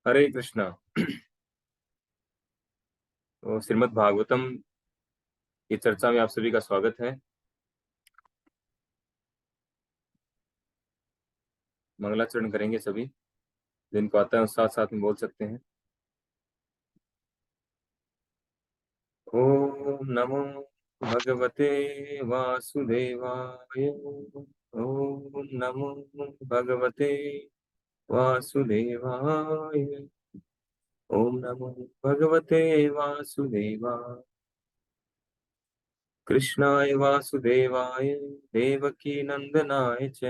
हरे कृष्णा। तो श्रीमद् भागवतम की चर्चा में आप सभी का स्वागत है। मंगलाचरण करेंगे सभी, जिनको आता है उस साथ साथ में बोल सकते हैं। ओम नमो भगवते वासुदेवाय। ओम नमो भगवते वासुदेवाय। ओम नमो भगवते वासुदेवाय। कृष्णाय वासुदेवाय देवकी नंदनाय च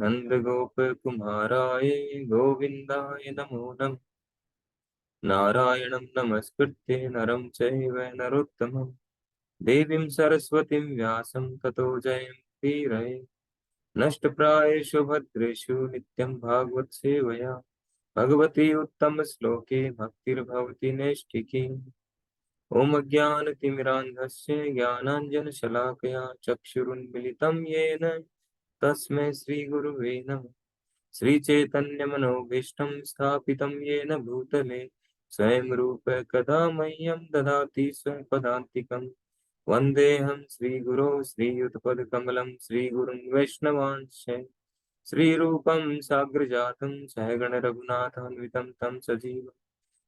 नंद गोप कुमाराय गोविंदाय नमो नमः। नारायणं नमस्कृत्य नरं चैव नरोत्तमं देवीं सरस्वतीं व्यासं ततो जयन्तीरये। नष्टप्रायेषु भद्रेषु नित्यं भागवत सेवया भगवती उत्तम श्लोके भक्तिर्भवति नैष्ठिकी। ओम ज्ञानतिमिरान्धस्य ज्ञानाञ्जनशलाकया चक्षुरुन्मिलितं येन तस्मै श्रीगुरुवे नमः। श्रीचैतन्यमनोभीष्टं स्थापितं येन भूतले स्वयं रूप कदा मह्यं ददाति स्वपदान्तिकं। वन्देऽहं श्रीगुरो श्रीयुतपदकमलं श्रीगुरुं वैष्णवांश्च श्रीरूपं साग्रजातं सहगण रघुनाथान्वितं तं सजीवम्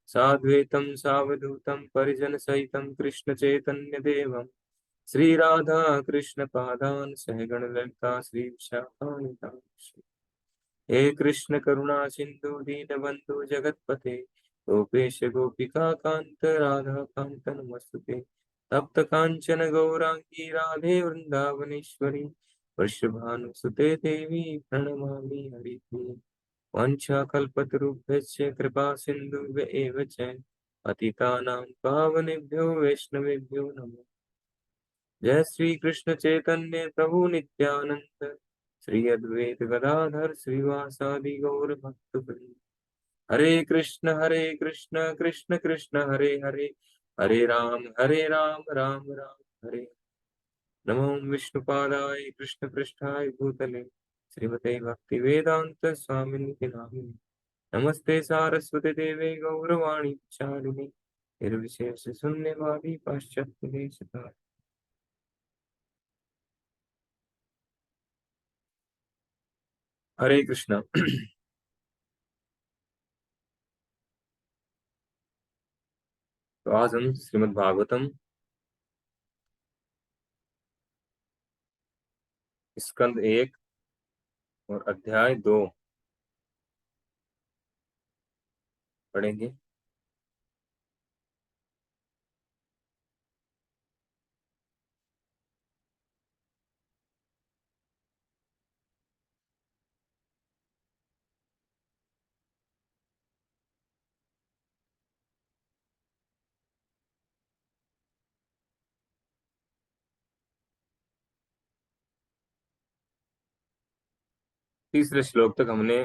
साद्वैतं सावधूतं परिजनसहितं कृष्णचैतन्यदेवं श्रीराधा कृष्णपादान् सहगण ललिता श्रीविशाखान्वितांश्च। हे कृष्ण करुणा सिंधु दीनबंधु जगतपते गोपेश गोपिका कांत राधा कांत नमस्तुते। तप्त कांचन गौरांगी राधे वृंदावनेश्वरी वृषभानुसुते देवी प्रणमामि हरिप्रिये। वंशाकल्पतरुभ्यश्च कृपा सिन्धुभ्य एव च पतितानां पावनेभ्यो वैष्णवेभ्यो नमः। जय श्री कृष्ण चैतन्य प्रभु नित्यानंद श्री अद्वैत गदाधर श्रीवासादि गौर भक्तवृंद। हरे कृष्ण कृष्ण कृष्ण हरे हरे हरे राम राम राम हरे। नमो विष्णुपादाय कृष्ण पृष्ठाय भूतले श्रीमते भक्ति वेदांत स्वामिनिति नामिने। नमस्ते सारस्वती देवे गौरवाणी चारिणे निर्विशेष शून्यवादी पाश्चात्य देशतारिणे। हरे कृष्ण। तो आज हम श्रीमद् भागवतम स्कंद 1 और अध्याय 2 पढ़ेंगे। तीसरे श्लोक तक हमने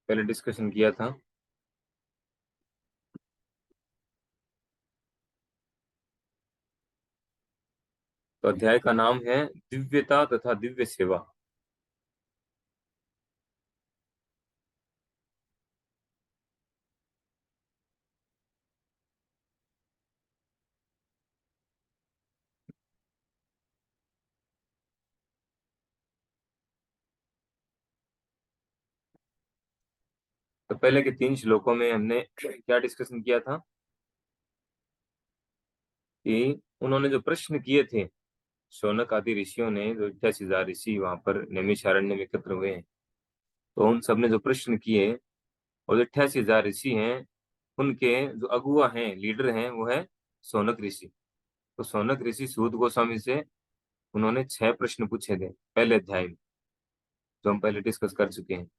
पहले डिस्कशन किया था। तो अध्याय का नाम है दिव्यता तथा दिव्य सेवा। तो पहले के 3 श्लोकों में हमने क्या डिस्कशन किया था कि उन्होंने जो प्रश्न किए थे, शौनक आदि ऋषियों ने, जो 88,000 ऋषि वहां पर नैमिषारण्य में एकत्र हुए हैं, तो उन सब ने जो प्रश्न किए, और जो 88,000 ऋषि हैं उनके जो अगुआ हैं, लीडर हैं, वो है शौनक ऋषि। तो शौनक ऋषि सूत गोस्वामी से उन्होंने 6 प्रश्न पूछे थे पहले अध्याय में, जो हम पहले डिस्कस कर चुके हैं।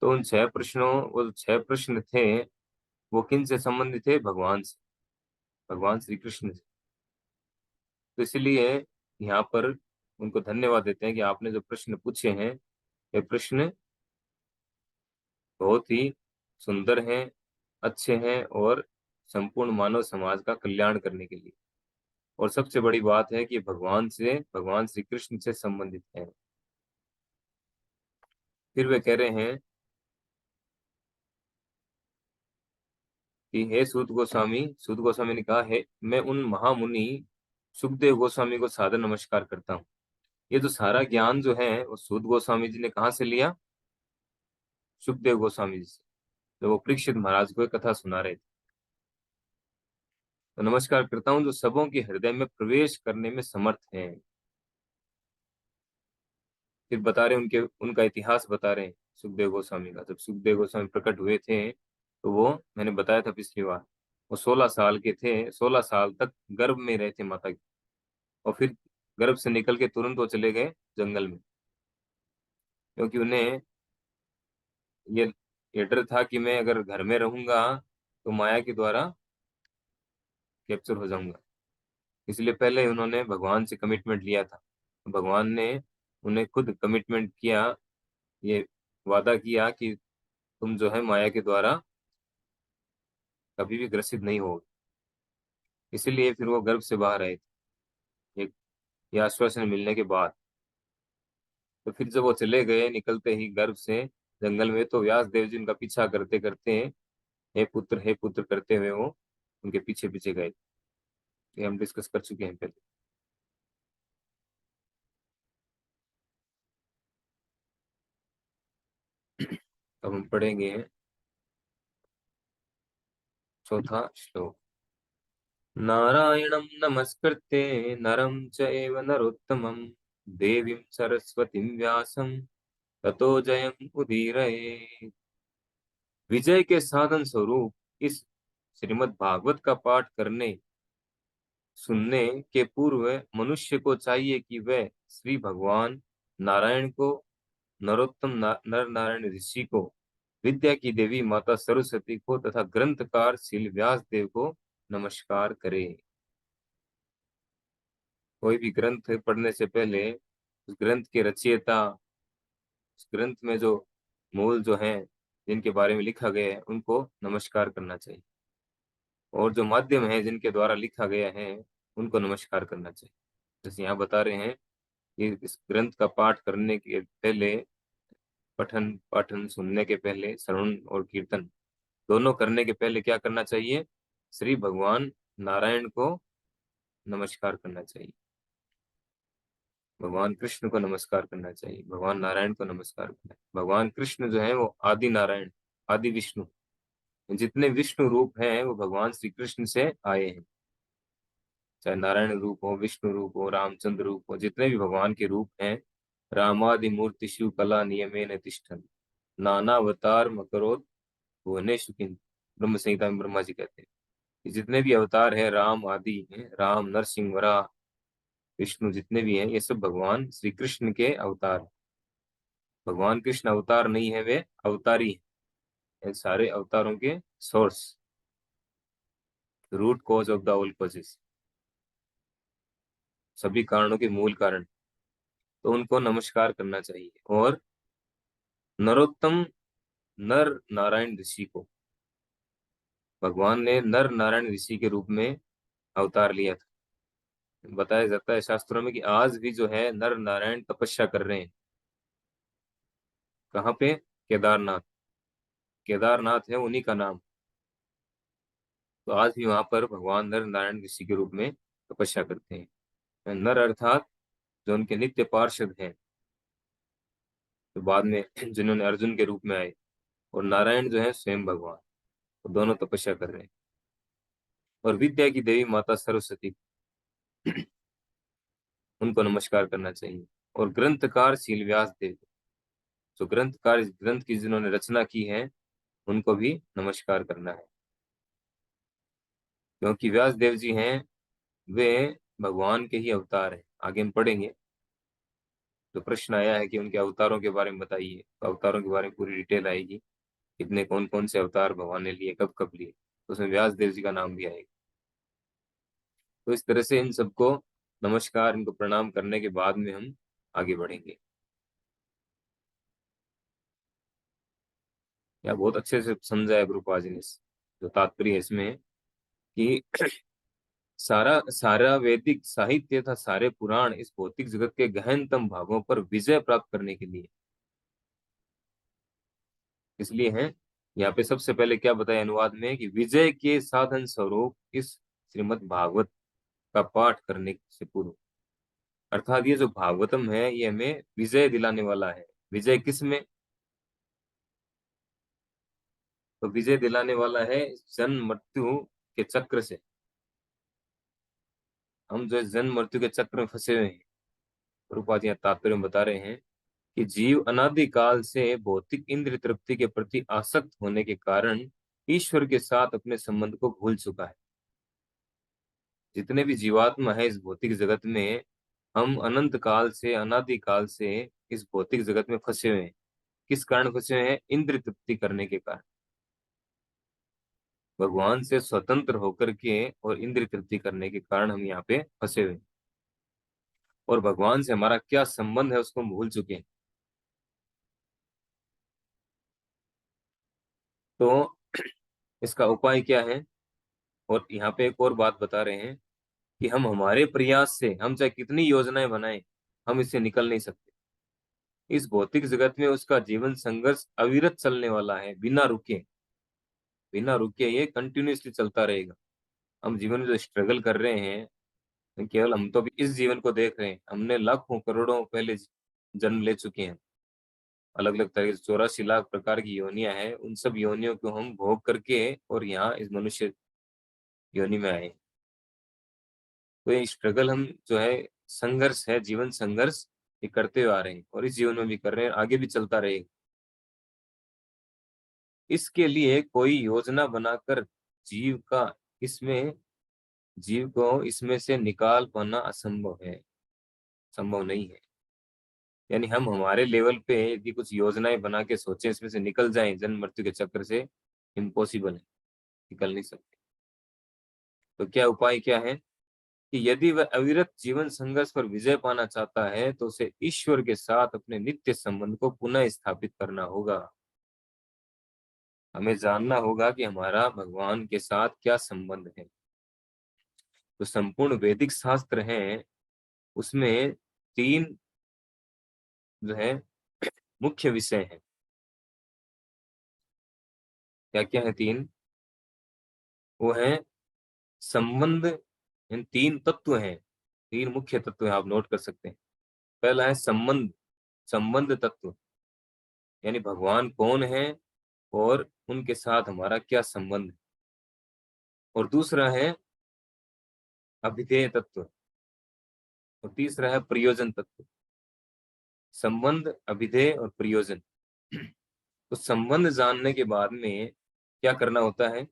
तो उन 6 प्रश्नों, वो जो 6 प्रश्न थे, वो किन से संबंधित थे? भगवान से, भगवान श्री कृष्ण से। तो इसलिए यहाँ पर उनको धन्यवाद देते हैं कि आपने जो प्रश्न पूछे हैं, ये प्रश्न बहुत ही सुंदर हैं, अच्छे हैं, और संपूर्ण मानव समाज का कल्याण करने के लिए। और सबसे बड़ी बात है कि भगवान से, भगवान श्री कृष्ण से संबंधित है। फिर वे कह रहे हैं कि हे सूत गोस्वामी ने कहा है, मैं उन महामुनि सुखदेव गोस्वामी को सादर नमस्कार करता हूँ। ये जो सारा ज्ञान जो है वो सूत गोस्वामी जी ने कहाँ से लिया? सुखदेव गोस्वामी जी से, तो वो परीक्षित महाराज को एक कथा सुना रहे थे। तो नमस्कार करता हूँ जो सबों के हृदय में प्रवेश करने में समर्थ हैं। फिर बता रहे उनके उनका इतिहास बता रहे हैं सुखदेव गोस्वामी का। जब सुखदेव गोस्वामी प्रकट हुए थे तो वो, मैंने बताया था पिछली बार, वो 16 साल के थे। 16 साल तक गर्भ में रहे थे माता की, और फिर गर्भ से निकल के तुरंत वो चले गए जंगल में, क्योंकि उन्हें ये ये डर था कि मैं अगर घर में रहूंगा तो माया के द्वारा कैप्चर हो जाऊंगा। इसलिए पहले उन्होंने भगवान से कमिटमेंट लिया था। भगवान ने उन्हें खुद कमिटमेंट किया, ये वादा किया कि तुम जो है माया के द्वारा कभी भी ग्रसित नहीं होगे। इसीलिए फिर वो गर्भ से बाहर आए थे, ये आश्वासन मिलने के बाद। तो फिर जब वो चले गए निकलते ही गर्भ से जंगल में, तो व्यास देव जी उनका पीछा करते करते, हे पुत्र करते हुए वो उनके पीछे पीछे गए। ये हम डिस्कस कर चुके हैं पहले। अब हम पढ़ेंगे चौथा श्लोक। नारायणं नमस्कृत्य नरं चैव नरोत्तमं देवीं सरस्वतीं व्यासं ततो जयम् उदीरये। विजय के साधन स्वरूप इस श्रीमद् भागवत का पाठ करने सुनने के पूर्व मनुष्य को चाहिए कि वह श्री भगवान नारायण को, नर नारायण ऋषि को, विद्या की देवी माता सरस्वती को तथा ग्रंथकार श्री व्यास देव को नमस्कार करे। कोई भी ग्रंथ पढ़ने से पहले उस ग्रंथ के रचयिता, उस ग्रंथ में जो मूल जो हैं, जिनके बारे में लिखा गया है, उनको नमस्कार करना चाहिए। और जो माध्यम है जिनके द्वारा लिखा गया है, उनको नमस्कार करना चाहिए। जैसे यहाँ बता रहे हैं कि इस ग्रंथ का पाठ करने के पहले, पठन पाठन सुनने के पहले, श्रवण और कीर्तन दोनों करने के पहले क्या करना चाहिए? श्री भगवान नारायण को नमस्कार करना चाहिए, भगवान कृष्ण को नमस्कार करना चाहिए, भगवान नारायण को नमस्कार करना चाहिए। भगवान कृष्ण जो है वो आदि नारायण, आदि विष्णु, जितने विष्णु रूप हैं वो भगवान श्री कृष्ण से आए हैं। चाहे नारायण रूप हो, विष्णु रूप हो, रामचंद्र रूप हो, जितने भी भगवान के रूप हैं, रामादि मूर्ति शिव कला नियमेन तिष्ठन् नाना अवतार मकरोत भुवनेषु किंच। ब्रह्म संहिता में ब्रह्मा जी कहते हैं कि जितने भी अवतार है, राम आदि हैं, राम, नरसिंह, वराह, विष्णु, जितने भी हैं, ये सब भगवान श्री कृष्ण के अवतार हैं। भगवान कृष्ण अवतार नहीं है, वे अवतारी हैं। इन सारे अवतारों के source, root cause of the all causes, सभी कारणों के मूल कारण, तो उनको नमस्कार करना चाहिए। और नरोत्तम, नर नारायण ऋषि को, भगवान ने नर नारायण ऋषि के रूप में अवतार लिया था। बताया जाता है शास्त्रों में कि आज भी जो है नर नारायण तपस्या कर रहे हैं। कहाँ पे? केदारनाथ। केदारनाथ है उन्हीं का नाम। तो आज भी वहां पर भगवान नर नारायण ऋषि के रूप में तपस्या करते हैं। नर अर्थात जो उनके नित्य पार्षद हैं, तो बाद में जिन्होंने अर्जुन के रूप में आए, और नारायण जो है स्वयं भगवान, तो दोनों तपस्या कर रहे हैं। और विद्या की देवी माता सरस्वती, उनको नमस्कार करना चाहिए। और ग्रंथकार शील व्यास देव, जो ग्रंथकार, इस ग्रंथ की जिन्होंने रचना की है, उनको भी नमस्कार करना है। क्योंकि व्यास देव जी हैं, वे भगवान के ही अवतार हैं। आगे हम पढ़ेंगे, तो प्रश्न आया है कि उनके अवतारों के बारे में बताइए, तो अवतारों के बारे में पूरी डिटेल आएगी, कितने कौन कौन से अवतार भगवान ने लिए, कब कब लिए, तो उसमें व्यास देव जी का नाम भी आएगा। तो इस तरह से इन सबको नमस्कार, इनको प्रणाम करने के बाद में हम आगे बढ़ेंगे। या बहुत अच्छे से समझा है गुरुपाद जी ने। जो तात्पर्य है इसमें कि सारा सारा वैदिक साहित्य था, सारे पुराण इस भौतिक जगत के गहनतम भागों पर विजय प्राप्त करने के लिए इसलिए है यहाँ पे सबसे पहले क्या बताया अनुवाद में कि विजय के साधन स्वरूप इस श्रीमद् भागवत का पाठ करने से पूर्व, अर्थात ये जो भागवतम है ये हमें विजय दिलाने वाला है। विजय किस में? तो विजय दिलाने वाला है जन्म मृत्यु के चक्र से। हम जो है जन्म मृत्यु के चक्र में फंसे हुए हैं। प्रभुपाद यहाँ तात्पर्य में बता रहे हैं कि जीव अनादि काल से भौतिक इंद्रिय तृप्ति के प्रति आसक्त होने के कारण ईश्वर के साथ अपने संबंध को भूल चुका है। जितने भी जीवात्मा है इस भौतिक जगत में, हम अनंत काल से अनादि काल से इस भौतिक जगत में फंसे हुए हैं। किस कारण फंसे हुए हैं? इंद्रिय तृप्ति करने के कारण। भगवान से स्वतंत्र होकर के और इंद्रिय तृप्ति करने के कारण हम यहाँ पे फंसे हुए हैं। और भगवान से हमारा क्या संबंध है उसको हम भूल चुके हैं। तो इसका उपाय क्या है? और यहाँ पे एक और बात बता रहे हैं कि हम हमारे प्रयास से, हम चाहे कितनी योजनाएं बनाएं, हम इससे निकल नहीं सकते। इस भौतिक जगत में उसका जीवन संघर्ष अविरत चलने वाला है, बिना रुके। बिना रुके ये कंटिन्यूअसली चलता रहेगा। हम जीवन में जो स्ट्रगल कर रहे हैं, केवल हम तो अभी इस जीवन को देख रहे हैं। हमने लाखों करोड़ों पहले जन्म ले चुके हैं। अलग अलग तरह के 84 लाख प्रकार की योनियां हैं। उन सब योनियों को हम भोग करके और यहाँ इस मनुष्य योनि में आए। तो ये स्ट्रगल हम जो है, संघर्ष है, जीवन संघर्ष, ये करते हुए आ रहे हैं और इस जीवन में भी कर रहे हैं, आगे भी चलता रहेगा। इसके लिए कोई योजना बनाकर जीव का इसमें जीव को इसमें से निकाल पाना असंभव है, संभव नहीं है। यानी हम हमारे लेवल पे यदि कुछ योजनाएं बना के सोचे इसमें से निकल जाएं जन्म मृत्यु के चक्र से, इम्पॉसिबल है, निकल नहीं सकते। तो क्या उपाय क्या है कि यदि वह अविरत जीवन संघर्ष पर विजय पाना चाहता है तो उसे ईश्वर के साथ अपने नित्य संबंध को पुनः स्थापित करना होगा। हमें जानना होगा कि हमारा भगवान के साथ क्या संबंध है। तो संपूर्ण वैदिक शास्त्र हैं, उसमें 3 जो है मुख्य विषय हैं। क्या क्या है 3? वो है संबंध। इन 3 तत्व हैं, 3 मुख्य तत्व हैं, आप नोट कर सकते हैं। पहला है संबंध, संबंध तत्व, यानी भगवान कौन है और उनके साथ हमारा क्या संबंध है। और दूसरा है अभिधेय तत्व, और तीसरा है प्रयोजन तत्व। संबंध, अभिधेय और प्रयोजन। तो संबंध जानने के बाद में क्या करना होता है?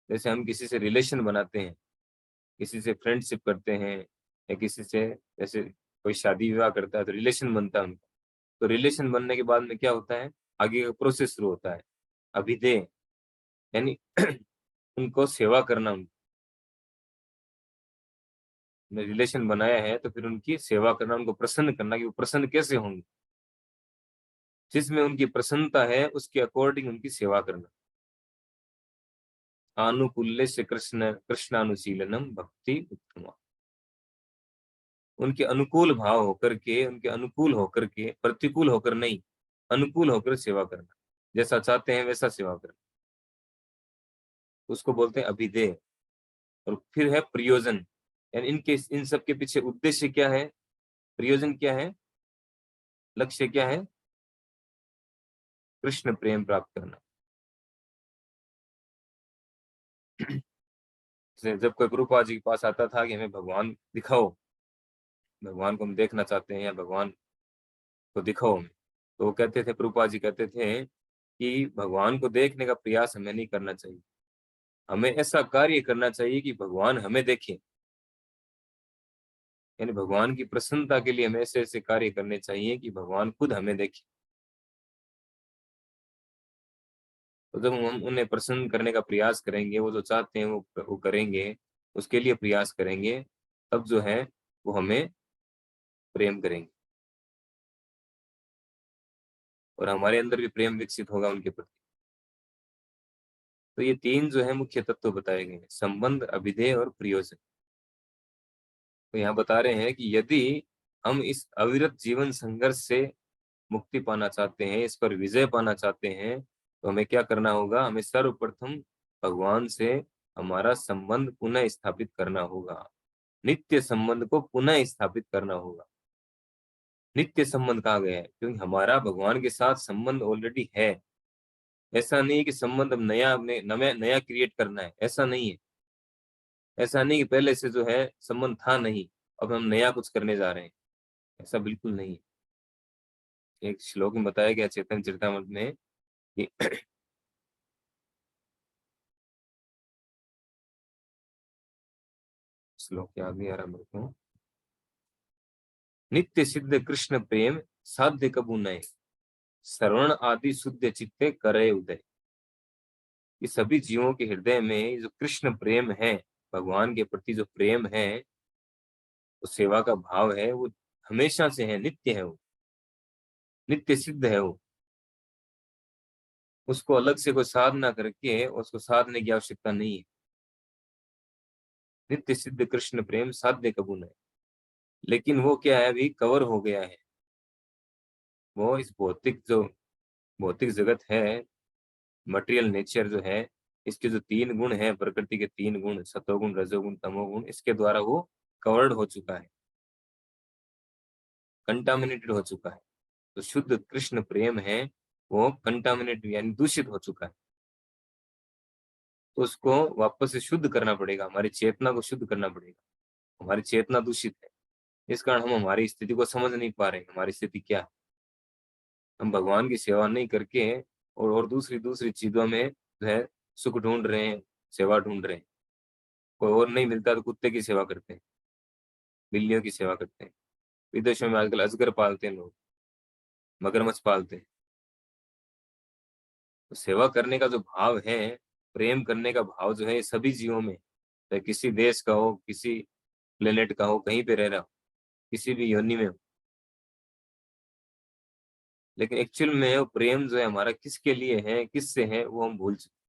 जैसे हम किसी से रिलेशन बनाते हैं, किसी से फ्रेंडशिप करते हैं, या किसी से जैसे कोई शादी विवाह करता है तो रिलेशन बनता है उनका। तो रिलेशन बनने के बाद में क्या होता है? आगे का प्रोसेस शुरू होता है, अभिधेय, यानी उनको सेवा करना। उनने रिलेशन बनाया है तो फिर उनकी सेवा करना, उनको प्रसन्न करना कि वो प्रसन्न कैसे होंगे। जिसमें उनकी प्रसन्नता है उसके अकॉर्डिंग उनकी सेवा करना। आनुकूल्य से कृष्ण कृष्णानुशीलनम भक्ति उत्तमा। उनके अनुकूल भाव होकर के, उनके अनुकूल होकर के, प्रतिकूल होकर नहीं, अनुकूल होकर सेवा करना। जैसा चाहते हैं वैसा सेवा करना, उसको बोलते हैं अभिधेय। और फिर है प्रयोजन, यानी इनके इन सब के पीछे उद्देश्य क्या है, प्रयोजन क्या है, लक्ष्य क्या है? कृष्ण प्रेम प्राप्त करना। जब कोई प्रभुपाद जी के पास आता था कि हमें भगवान दिखाओ, भगवान को हम देखना चाहते हैं, या भगवान को दिखाओ हमें, तो वो कहते थे, प्रभुपाद जी कहते थे कि भगवान को देखने का प्रयास हमें नहीं करना चाहिए, हमें ऐसा कार्य करना चाहिए कि भगवान हमें देखे। यानी भगवान की प्रसन्नता के लिए हमें ऐसे ऐसे कार्य करने चाहिए कि भगवान खुद हमें देखे। तो जब हम उन्हें प्रसन्न करने का प्रयास करेंगे, वो जो चाहते हैं वो करेंगे, उसके लिए प्रयास करेंगे, तब जो है वो हमें प्रेम करेंगे और हमारे अंदर भी प्रेम विकसित होगा उनके प्रति। तो ये 3 जो है मुख्य तत्व बताए गए हैं, संबंध, अभिधेय और प्रयोजन। तो यहाँ बता रहे हैं कि यदि हम इस अविरत जीवन संघर्ष से मुक्ति पाना चाहते हैं, इस पर विजय पाना चाहते हैं, तो हमें क्या करना होगा, हमें सर्वप्रथम भगवान से हमारा संबंध पुनः स्थापित करना होगा, नित्य संबंध को पुनः स्थापित करना होगा। नित्य संबंध कहा गया है क्योंकि हमारा भगवान के साथ संबंध ऑलरेडी है। ऐसा नहीं है कि संबंध अब नया नया नया क्रिएट करना है, ऐसा नहीं है। ऐसा नहीं कि पहले से जो है संबंध था नहीं, अब हम नया कुछ करने जा रहे हैं, ऐसा बिल्कुल नहीं है। एक श्लोक में बताया गया चैतन्य चरितामृत में कि श्लोक याद नहीं आ रहा मेरे को। नित्य सिद्ध कृष्ण प्रेम साध्य कबू नए, श्रवण आदि शुद्ध चित्ते करे उदय। कि सभी जीवों के हृदय में जो कृष्ण प्रेम है, भगवान के प्रति जो प्रेम है, वो सेवा का भाव है, वो हमेशा से है, नित्य है, वो नित्य सिद्ध है। वो उसको अलग से कोई साधना करके उसको साधने की आवश्यकता नहीं है। नित्य सिद्ध कृष्ण प्रेम साध्य कबूल है, लेकिन वो क्या है, अभी कवर हो गया है। वो इस भौतिक जगत है, मटेरियल नेचर जो है, इसके जो तीन गुण है, प्रकृति के तीन गुण, सतोगुण रजोगुण तमोगुण, इसके द्वारा वो कवर्ड हो चुका है, कंटामिनेटेड हो चुका है। तो शुद्ध कृष्ण प्रेम है, वो कंटामिनेटेड यानी दूषित हो चुका है। तो उसको वापस से शुद्ध करना पड़ेगा, हमारी चेतना को शुद्ध करना पड़ेगा। हमारी चेतना दूषित है, इस कारण हम हमारी स्थिति को समझ नहीं पा रहे हैं, हमारी स्थिति क्या है। हम भगवान की सेवा नहीं करके और दूसरी दूसरी चीजों में जो है सुख ढूंढ रहे हैं, सेवा ढूंढ रहे हैं। कोई और नहीं मिलता तो कुत्ते की सेवा करते हैं, बिल्लियों की सेवा करते हैं। विदेशों में आजकल अजगर पालते हैं लोग, मगरमच्छ पालते हैं। तो सेवा करने का जो भाव है, प्रेम करने का भाव जो है, ये सभी जीवों में, चाहे किसी देश का हो, किसी प्लेनेट का हो, कहीं पे रह रहा हो, किसी भी योनि में हो, लेकिन एक्चुअल में वो प्रेम जो है हमारा किसके लिए है, किससे है, वो हम भूल चुके।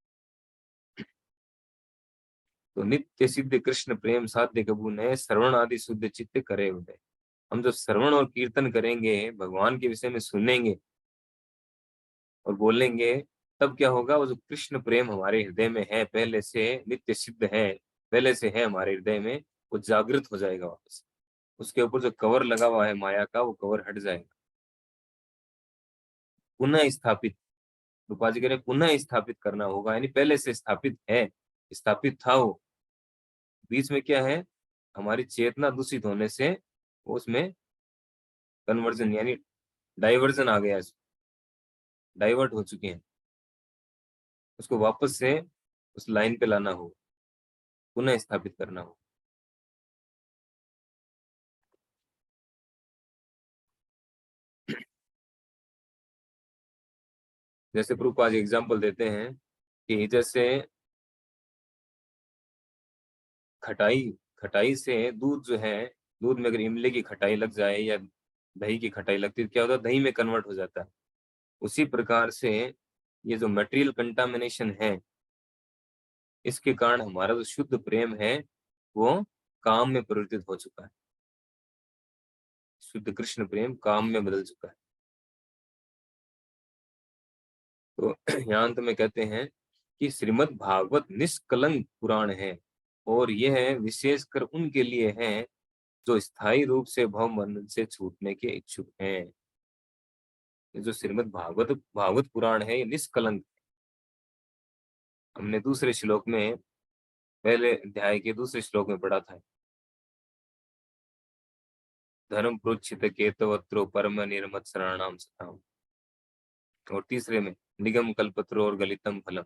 तो नित्य सिद्ध कृष्ण प्रेम साध्य कबूल है, श्रवण आदि शुद्ध चित्त करे उदय। हम जो श्रवण और कीर्तन करेंगे, भगवान के विषय में सुनेंगे और बोलेंगे, तब क्या होगा, वो जो कृष्ण प्रेम हमारे हृदय में है, पहले से नित्य सिद्ध है, पहले से है हमारे हृदय में, वो जागृत हो जाएगा वापस। उसके ऊपर जो कवर लगा हुआ है माया का, वो कवर हट जाएगा। पुनः स्थापित, रूपा जी कह रहे पुनः स्थापित करना होगा, यानी पहले से स्थापित है, स्थापित था वो। बीच में क्या है, हमारी चेतना दूषित होने से वो उसमें कन्वर्जन यानी डाइवर्जन आ गया, डाइवर्ट हो चुके हैं। उसको वापस से उस लाइन पे लाना हो, पुनः स्थापित करना हो। जैसे प्रभुपाद जी एग्जाम्पल देते हैं कि जैसे खटाई, खटाई से दूध जो है, दूध में अगर इमली की खटाई लग जाए या दही की खटाई लगती है, तो क्या होता है, दही में कन्वर्ट हो जाता है। उसी प्रकार से ये जो मटेरियल कंटामिनेशन है, इसके कारण हमारा जो शुद्ध प्रेम है, वो काम में परिवर्तित हो चुका है। शुद्ध कृष्ण प्रेम काम में बदल चुका है। तो यहाँ अंत में कहते हैं कि श्रीमद् भागवत निष्कलंक पुराण है, और यह विशेषकर उनके लिए है जो स्थायी रूप से भव बंधन से छूटने के इच्छुक हैं। ये जो श्रीमद् भागवत पुराण है, ये निष्कलंक। हमने दूसरे श्लोक में, पहले अध्याय के दूसरे श्लोक में पढ़ा था, धर्म प्रोच्छित केतवत्रो परम निर्मत्सराणाम सताम, और तीसरे में निगम कल्पत्रो और गलितम फलम।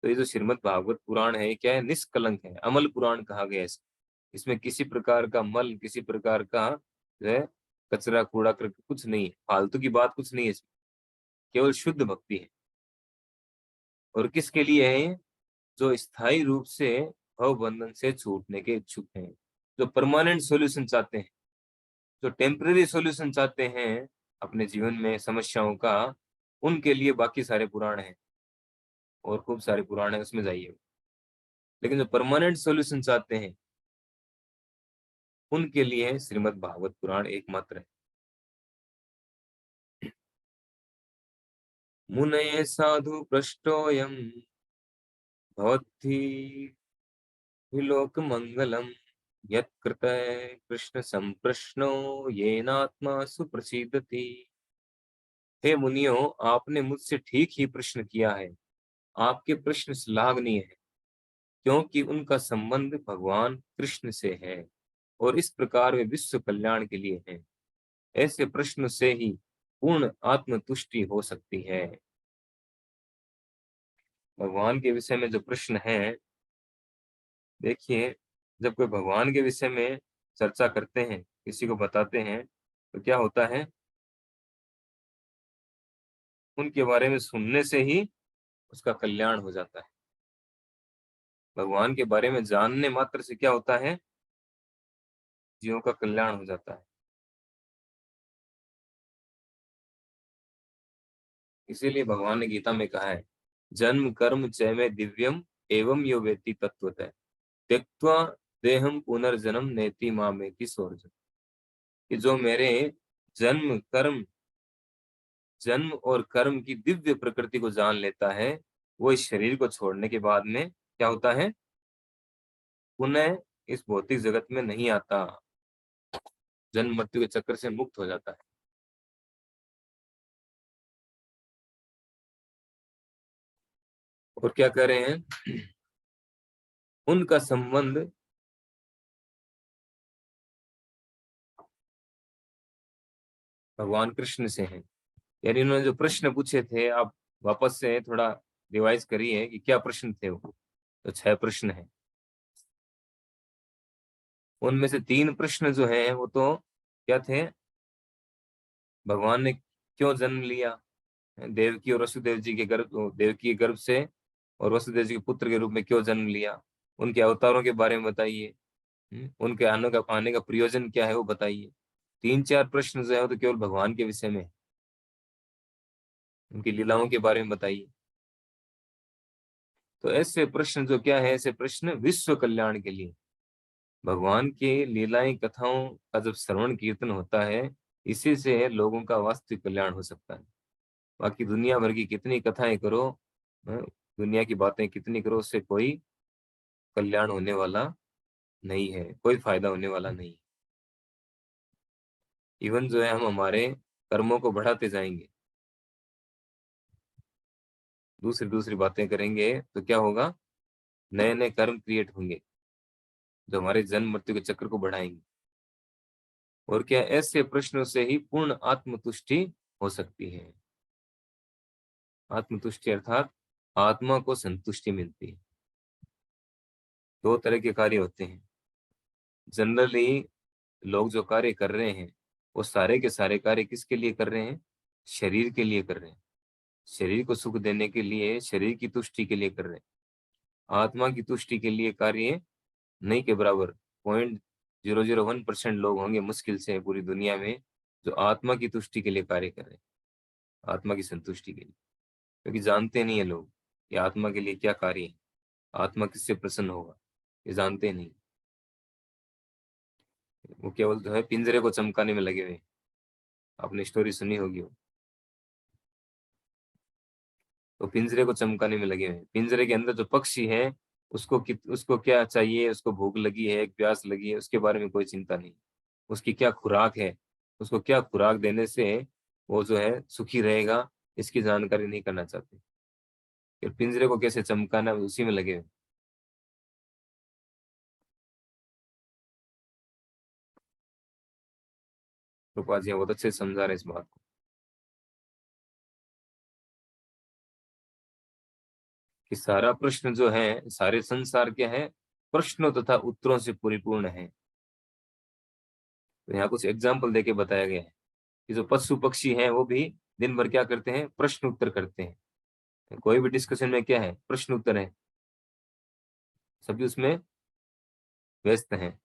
तो ये जो श्रीमद् भागवत पुराण है, ये क्या है, निष्कलंक है, अमल पुराण कहा गया है इसको। इसमें किसी प्रकार का मल, किसी प्रकार का जो है कचरा कूड़ा करके कुछ नहीं है, फालतू की बात कुछ नहीं है इसमें, केवल शुद्ध भक्ति है। और किसके लिए है ये? जो स्थायी रूप से भव बंधन से छूटने के इच्छुक हैं, जो परमानेंट सॉल्यूशन चाहते हैं, जो टेम्पररी सॉल्यूशन चाहते हैं अपने जीवन में समस्याओं का, उनके लिए बाकी सारे पुराण हैं, और खूब सारे पुराण है, उसमें जाइए। लेकिन जो परमानेंट सॉल्यूशन चाहते हैं, उनके लिए श्रीमद् भागवत पुराण एकमात्र है। मुनये साधु पृष्टोऽयं भवद्भिः विलोकमङ्गलम् यत्कृतये कृष्ण संप्रश्नो येनात्मा सुप्रसीदति। हे मुनियों, आपने मुझसे ठीक ही प्रश्न किया है। आपके प्रश्न श्लाघनीय है, क्योंकि उनका संबंध भगवान कृष्ण से है और इस प्रकार वे विश्व कल्याण के लिए हैं। ऐसे प्रश्न से ही पूर्ण आत्मतुष्टि हो सकती है। भगवान के विषय में जो प्रश्न है, देखिए, जब कोई भगवान के विषय में चर्चा करते हैं, किसी को बताते हैं, तो क्या होता है, उनके बारे में सुनने से ही उसका कल्याण हो जाता है। भगवान के बारे में जानने मात्र से क्या होता है, जीवों का कल्याण हो जाता है। इसीलिए भगवान ने गीता में कहा है, जन्म कर्म चैमे दिव्यम एवं यो वेत्ति तत्वतः त्यक्त्वा देहम पुनर्जन्म नेति मामेति सोर्जुन। कि जो मेरे जन्म कर्म जन्म और कर्म की दिव्य प्रकृति को जान लेता है, वो इस शरीर को छोड़ने के बाद में क्या होता है, पुनः इस भौतिक जगत में नहीं आता, जन्म मृत्यु के चक्कर से मुक्त हो जाता है। और क्या कह रहे हैं, उनका संबंध भगवान कृष्ण से है। यानी उन्होंने जो प्रश्न पूछे थे, आप वापस से थोड़ा रिवाइज करिए कि क्या प्रश्न थे वो। तो 6 प्रश्न है, उनमें से 3 प्रश्न जो है वो तो क्या थे, भगवान ने क्यों जन्म लिया, देवकी और वसुदेव जी के गर्भ, देवकी के गर्भ से, और वसुदेव जी के पुत्र के रूप में क्यों जन्म लिया, उनके अवतारों के बारे में बताइए। उनके आने का प्रयोजन क्या है वो बताइए। 3-4 प्रश्न जो है वो तो केवल भगवान के विषय में, उनकी लीलाओं के बारे में बताइए। तो ऐसे प्रश्न जो क्या है, ऐसे प्रश्न विश्व कल्याण के लिए, भगवान की लीलाएं कथाओं का जब श्रवण कीर्तन होता है, इसी से लोगों का वास्तविक कल्याण हो सकता है। बाकी दुनिया भर की कितनी कथाएं करो, अ, दुनिया की बातें कितनी करो, उससे कोई कल्याण होने वाला नहीं है, कोई फायदा होने वाला नहीं। इवन जो है, हम हमारे कर्मों को बढ़ाते जाएंगे, दूसरी दूसरी बातें करेंगे, तो क्या होगा, नए नए कर्म क्रिएट होंगे जो हमारे जन्म मृत्यु के चक्र को बढ़ाएंगे। और क्या, ऐसे प्रश्नों से ही पूर्ण आत्मतुष्टि हो सकती है। आत्मतुष्टि अर्थात आत्मा को संतुष्टि मिलती है। 2 तरह के कार्य होते हैं। जनरली लोग जो कार्य कर रहे हैं, वो सारे के सारे कार्य किसके लिए कर रहे हैं, शरीर के लिए कर रहे हैं, शरीर को सुख देने के लिए, शरीर की तुष्टि के लिए कर रहे हैं। आत्मा की तुष्टि के लिए कार्य नहीं के बराबर 0.001% लोग होंगे मुश्किल से पूरी दुनिया में, जो आत्मा की तुष्टि के लिए कार्य कर रहे हैं, आत्मा की संतुष्टि के लिए। क्योंकि जानते नहीं है लोग कि आत्मा के लिए क्या कार्य है, आत्मा किससे प्रसन्न होगा, ये जानते नहीं। वो केवल जो है पिंजरे को चमकाने में लगे हुए हैं। आपने स्टोरी सुनी होगी वो। तो पिंजरे को चमकाने में लगे हुए हैं। पिंजरे के अंदर जो पक्षी है, उसको क्या चाहिए, उसको भूख लगी है, एक प्यास लगी है, उसके बारे में कोई चिंता नहीं। उसकी क्या खुराक है, उसको क्या खुराक देने से वो जो है सुखी रहेगा, इसकी जानकारी नहीं करना चाहते। फिर पिंजरे को कैसे चमकाना है, उसी में लगे हुए हैं। प्रभुपाद जी बहुत अच्छे से समझा रहे हैं इस बात को, कि सारा प्रश्न जो है, सारे संसार क्या है, प्रश्नों तथा उत्तरों से परिपूर्ण है। तो यहाँ कुछ एग्जाम्पल देके बताया गया है कि जो पशु पक्षी हैं, वो भी दिन भर क्या करते हैं, प्रश्न उत्तर करते हैं। कोई भी डिस्कशन में क्या है, प्रश्न उत्तर है, सभी उसमें व्यस्त हैं।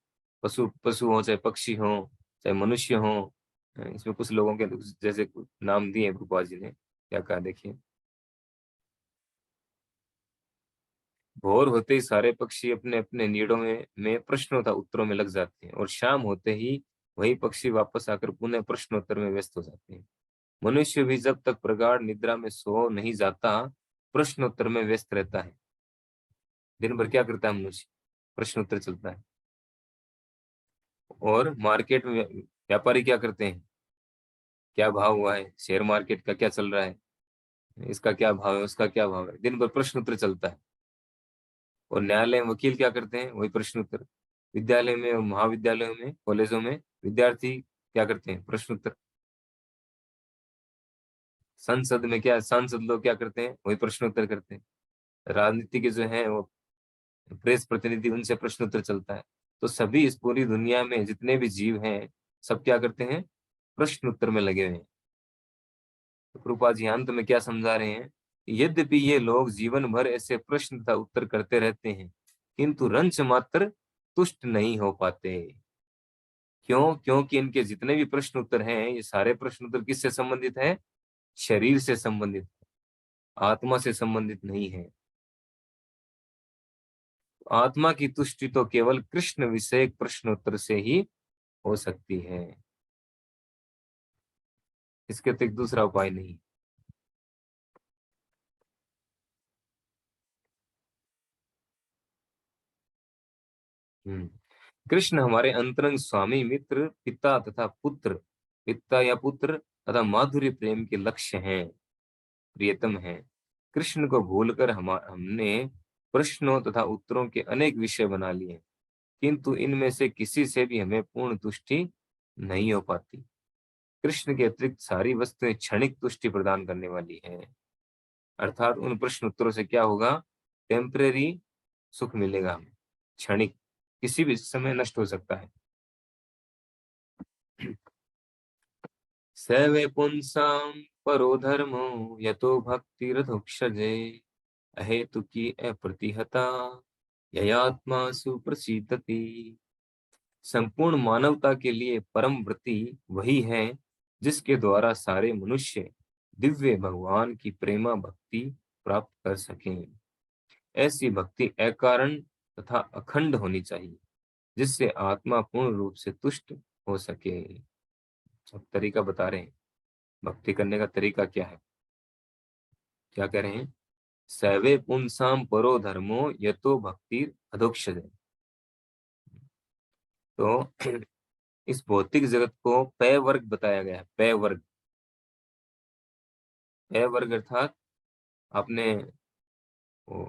पशु पशु हो चाहे पक्षी हो चाहे मनुष्य हो। इसमें कुछ लोगों के जैसे नाम दिए रूपा जी ने, क्या कहा देखिए, भोर होते ही सारे पक्षी अपने अपने नीड़ों में प्रश्नों तथा उत्तरों में लग जाते हैं, और शाम होते ही वही पक्षी वापस आकर पुनः प्रश्नोत्तर में व्यस्त हो जाते हैं। मनुष्य भी जब तक प्रगाढ़ निद्रा में सो नहीं जाता, प्रश्नोत्तर में व्यस्त रहता है। दिन भर क्या करता है मनुष्य? प्रश्नोत्तर चलता है। और मार्केट में व्यापारी क्या करते हैं? क्या भाव हुआ है, शेयर मार्केट का क्या चल रहा है, इसका क्या भाव है, उसका क्या भाव है, दिन भर प्रश्नोत्तर चलता है। और न्यायालय में वकील क्या करते हैं? वही प्रश्नोत्तर। विद्यालय में, महाविद्यालयों में, कॉलेजों में विद्यार्थी क्या करते हैं? प्रश्नोत्तर। संसद में क्या, सांसद लोग क्या करते हैं? वही प्रश्नोत्तर करते हैं। राजनीति के जो है वो प्रेस प्रतिनिधि, उनसे प्रश्नोत्तर चलता है। तो सभी इस पूरी दुनिया में जितने भी जीव हैं, सब क्या करते हैं? प्रश्नोत्तर में लगे हुए हैं। तो कृपा जी अंत में क्या समझा रहे हैं? यद्यपि ये लोग जीवन भर ऐसे प्रश्न का उत्तर करते रहते हैं, किंतु रंच मात्र तुष्ट नहीं हो पाते। क्यों? क्योंकि इनके जितने भी प्रश्न उत्तर हैं, ये सारे प्रश्न उत्तर किससे संबंधित है? शरीर से संबंधित, आत्मा से संबंधित नहीं है। आत्मा की तुष्टि तो केवल कृष्ण विषय प्रश्नोत्तर से ही हो सकती है। इसके अतिरिक्त दूसरा उपाय नहीं। हम्म। कृष्ण हमारे अंतरंग स्वामी, मित्र, पिता तथा पुत्र, पिता या पुत्र तथा माधुर्य प्रेम के लक्ष्य हैं, प्रियतम हैं। कृष्ण को भूलकर हमने प्रश्नों तथा उत्तरों के अनेक विषय बना लिए, किंतु इनमें से किसी से भी हमें पूर्ण तुष्टि नहीं हो पाती। कृष्ण के अतिरिक्त सारी वस्तुएं क्षणिक तुष्टि प्रदान करने वाली हैं। अर्थात उन प्रश्न उत्तरों से क्या होगा? टेम्परेरी सुख मिलेगा हमें, क्षणिक, किसी भी समय नष्ट हो सकता है। सैवे पुंसाम परो धर्मो यतो भक्तिरधोक्षजे, अहेतुकी अप्रतिहता ययात्मा सुप्रसीदति। संपूर्ण मानवता के लिए परम व्रति वही है जिसके द्वारा सारे मनुष्य दिव्य भगवान की प्रेमा भक्ति प्राप्त कर सकें। ऐसी भक्ति अकारण तथा अखंड होनी चाहिए, जिससे आत्मा पूर्ण रूप से तुष्ट हो सके। अब तरीका बता रहे हैं, भक्ति करने का तरीका क्या है। क्या कह रहे हैं? सैवे पुंसाम परो धर्मो यतो भक्ति अधोक्षज। तो इस भौतिक जगत को पै वर्ग बताया गया है। पै वर्ग, पै वर्ग अर्थात आपने वो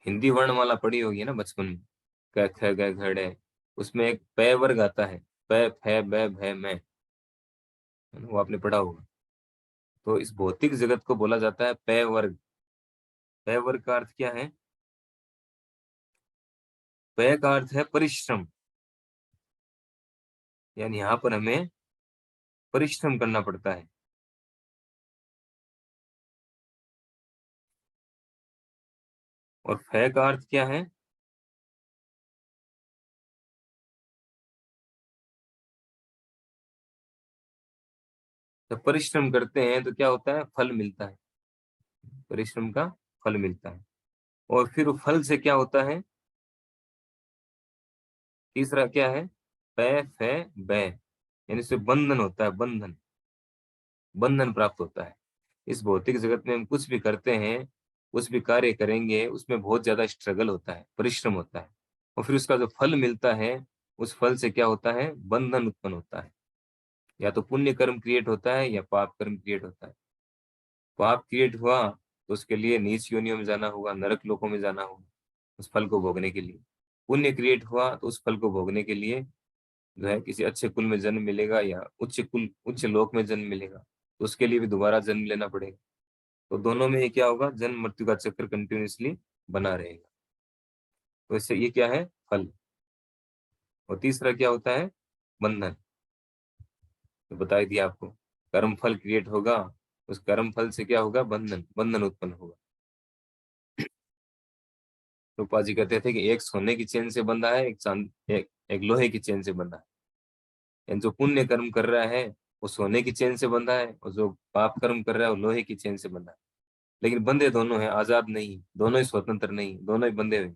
हिंदी वर्णमाला पढ़ी होगी ना बचपन में, क ख ग घ ड़। उसमें एक पै वर्ग आता है, पै फै बै भै मै, है ना? वो आपने पढ़ा होगा। तो इस भौतिक जगत को बोला जाता है पै वर्ग। पै वर्ग का अर्थ क्या है? पै का अर्थ है परिश्रम, यानी यहाँ पर हमें परिश्रम करना पड़ता है। और फै का अर्थ क्या है? जब परिश्रम करते हैं तो क्या होता है? फल मिलता है, परिश्रम का फल मिलता है। और फिर वो फल से क्या होता है? तीसरा क्या है? पै फै बै, यानी से बंधन होता है, बंधन, बंधन प्राप्त होता है। इस भौतिक जगत में हम कुछ भी करते हैं, कुछ भी कार्य करेंगे, उसमें बहुत ज्यादा स्ट्रगल होता है, परिश्रम होता है। और फिर उसका जो फल मिलता है, उस फल से क्या होता है? बंधन उत्पन्न होता है। या तो पुण्य कर्म क्रिएट होता है या पाप कर्म क्रिएट होता है। पाप क्रिएट हुआ तो उसके लिए नीच योनियों में जाना होगा, नरक लोकों में जाना होगा उस फल को भोगने के लिए। पुण्य क्रिएट हुआ तो उस फल को भोगने के लिए जो है किसी अच्छे कुल में जन्म मिलेगा या उच्च कुल, उच्च लोक में जन्म मिलेगा, तो उसके लिए भी दोबारा जन्म लेना पड़ेगा। तो दोनों में ये क्या होगा? जन्म मृत्यु का चक्र कंटिन्यूअसली बना रहेगा। तो इससे ये क्या है? फल। और तीसरा क्या होता है? बंधन। तो बता ही दिया आपको, कर्म फल क्रिएट होगा, उस कर्म फल से क्या होगा? बंधन, बंधन उत्पन्न होगा। रूपा जी कहते थे कि एक सोने की चेन से बंधा है, एक लोहे की चेन से बंधा है। यानी जो पुण्य कर्म कर रहा है वो सोने की चेन से बंधा है, और जो पाप कर्म कर रहा है वो लोहे की चेन से बंधा है। लेकिन बंधे दोनों हैं, आजाद नहीं, दोनों ही स्वतंत्र नहीं, दोनों ही बंधे हुए।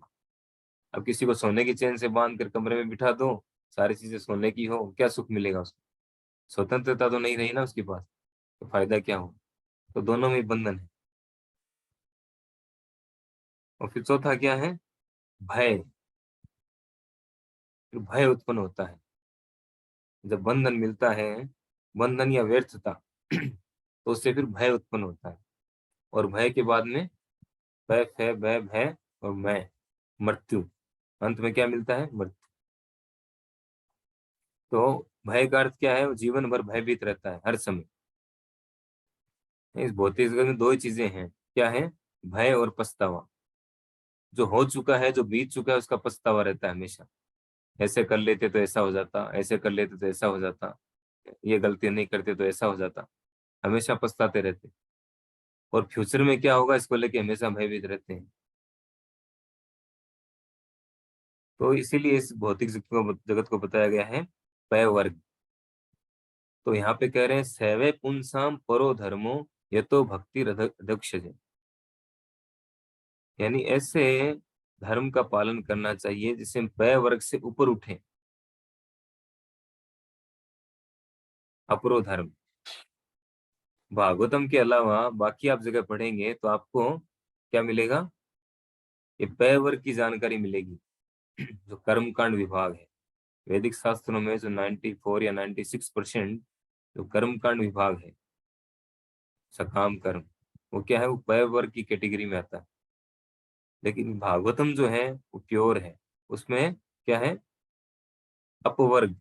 अब किसी को सोने की चेन से बांध कर कमरे में बिठा दो, सारी चीजें सोने की हो, क्या सुख मिलेगा उसको? स्वतंत्रता तो नहीं रही ना उसके पास। तो फायदा क्या हो? तो दोनों में बंधन है। और फिर चौथा क्या है? भय। फिर भय उत्पन्न होता है जब बंधन मिलता है, बंधन या व्यर्थता तो उससे फिर भय उत्पन्न होता है। और भय के बाद में भय, भय, भय, भय और मैं, मृत्यु। अंत में क्या मिलता है? मृत्यु। तो भय का अर्थ क्या है? वो जीवन भर भयभीत रहता है हर समय। इस भौतिक जगत में दो ही चीजें हैं, क्या है? भय और पछतावा। जो हो चुका है, जो बीत चुका है, उसका पछतावा रहता है हमेशा। ऐसे कर लेते तो ऐसा हो जाता, ऐसे कर लेते तो ऐसा हो जाता, ये गलती नहीं करते तो ऐसा हो जाता। हमेशा पछताते रहते। और फ्यूचर में क्या होगा इसको लेके हमेशा भयभीत रहते हैं। तो इसीलिए इस भौतिक जगत को बताया गया है पय वर्ग। तो यहाँ पे कह रहे हैं सैवे पुंसाम परो धर्मो यतो भक्ति दक्ष। यानी ऐसे धर्म का पालन करना चाहिए जिससे हम पय वर्ग से ऊपर उठे। अपरो धर्म। भागवतम के अलावा बाकी आप जगह पढ़ेंगे तो आपको क्या मिलेगा? ये पय वर्ग की जानकारी मिलेगी। जो कर्म कांड विभाग है वैदिक शास्त्रों में, जो 94 या 96% जो कर्म कांड विभाग है, सकाम कर्म, वो क्या है? वो पय वर्ग की कैटेगरी में आता है। लेकिन भागवतम जो है वो प्योर है। उसमें क्या है? अपवर्ग।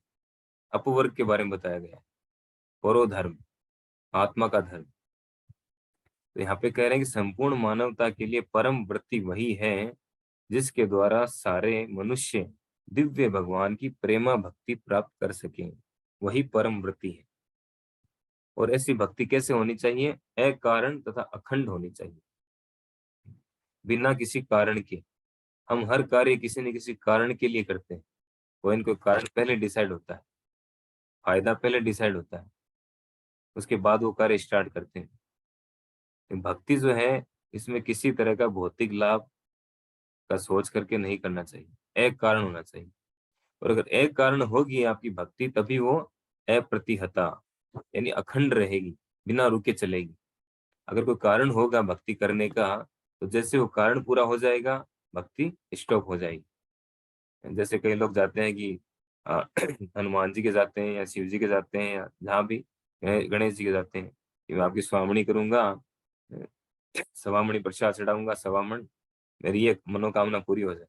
अपवर्ग के बारे में बताया गया है। परो धर्म, आत्मा का धर्म। तो यहाँ पे कह रहे हैं कि संपूर्ण मानवता के लिए परम वृत्ति वही है जिसके द्वारा सारे मनुष्य दिव्य भगवान की प्रेमा भक्ति प्राप्त कर सकें। वही परम वृत्ति है। और ऐसी भक्ति कैसे होनी चाहिए? अकारण तथा अखंड होनी चाहिए, बिना किसी कारण के। हम हर कार्य किसी न किसी कारण के लिए करते हैं। कोई न कोई कारण पहले डिसाइड होता है, फायदा पहले डिसाइड होता है, उसके बाद वो कार्य स्टार्ट करते हैं। तो भक्ति जो है, इसमें किसी तरह का भौतिक लाभ का सोच करके नहीं करना चाहिए, एक कारण होना चाहिए। और अगर एक कारण होगी आपकी भक्ति, तभी वो अप्रतिहता यानी अखंड रहेगी, बिना रुके चलेगी। अगर कोई कारण होगा भक्ति करने का, तो जैसे वो कारण पूरा हो जाएगा, भक्ति स्टॉप हो जाएगी। जैसे कई लोग जाते हैं कि हनुमान जी के जाते हैं या शिव जी के जाते हैं या जहाँ भी, गणेश जी के जाते हैं कि मैं आपकी स्वामणी करूंगा, सवामणि प्रसाद चढ़ाऊंगा, सवामण मेरी ये मनोकामना पूरी हो जाए।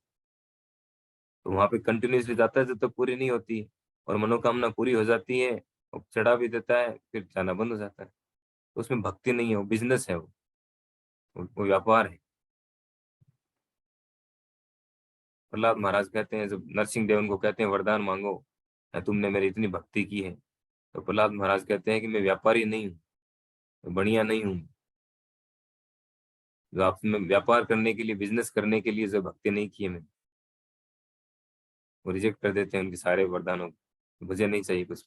तो वहां पे कंटिन्यूसली जाता है जब तक पूरी नहीं होती, और मनोकामना पूरी हो जाती है और चढ़ा भी देता है, फिर जाना बंद हो जाता है। तो उसमें भक्ति नहीं है, वो बिजनेस है, वो व्यापार है। प्रहलाद महाराज कहते हैं, जब नरसिंह देव उनको कहते हैं वरदान मांगो, तुमने मेरी इतनी भक्ति की है, तो प्रहलाद महाराज कहते हैं कि मैं व्यापारी नहीं हूँ, मैं बढ़िया नहीं हूँ। जो आपने व्यापार करने के लिए, बिजनेस करने के लिए जो भक्ति नहीं की है मैंने, वो रिजेक्ट कर देते हैं उनके सारे वरदानों को। मुझे नहीं चाहिए कुछ।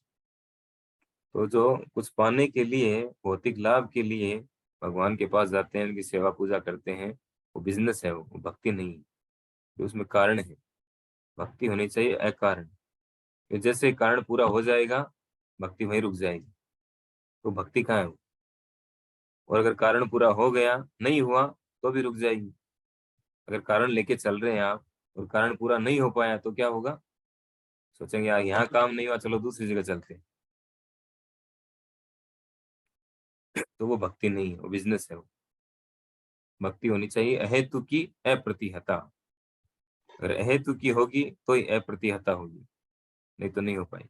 तो जो कुछ पाने के लिए, भौतिक लाभ के लिए भगवान के पास जाते हैं, उनकी सेवा पूजा करते हैं, वो बिजनेस है, वो भक्ति नहीं है। तो उसमें कारण है। भक्ति होनी चाहिए अकारण। तो जैसे कारण पूरा हो जाएगा, भक्ति वहीं रुक जाएगी। तो भक्ति कहाँ है वो? और अगर कारण पूरा हो गया, नहीं हुआ, तो भी रुक जाएगी। अगर कारण लेके चल रहे हैं आप और कारण पूरा नहीं हो पाया, तो क्या होगा? सोचेंगे यार यहाँ काम नहीं हुआ, चलो दूसरी जगह चलते हैं। तो वो भक्ति नहीं है, वो बिजनेस है वो। भक्ति होनी चाहिए अहेतु की अप्रतिहता। अगर अहेतु की होगी तो ही अप्रतिहता होगी, नहीं तो नहीं हो पाएगी।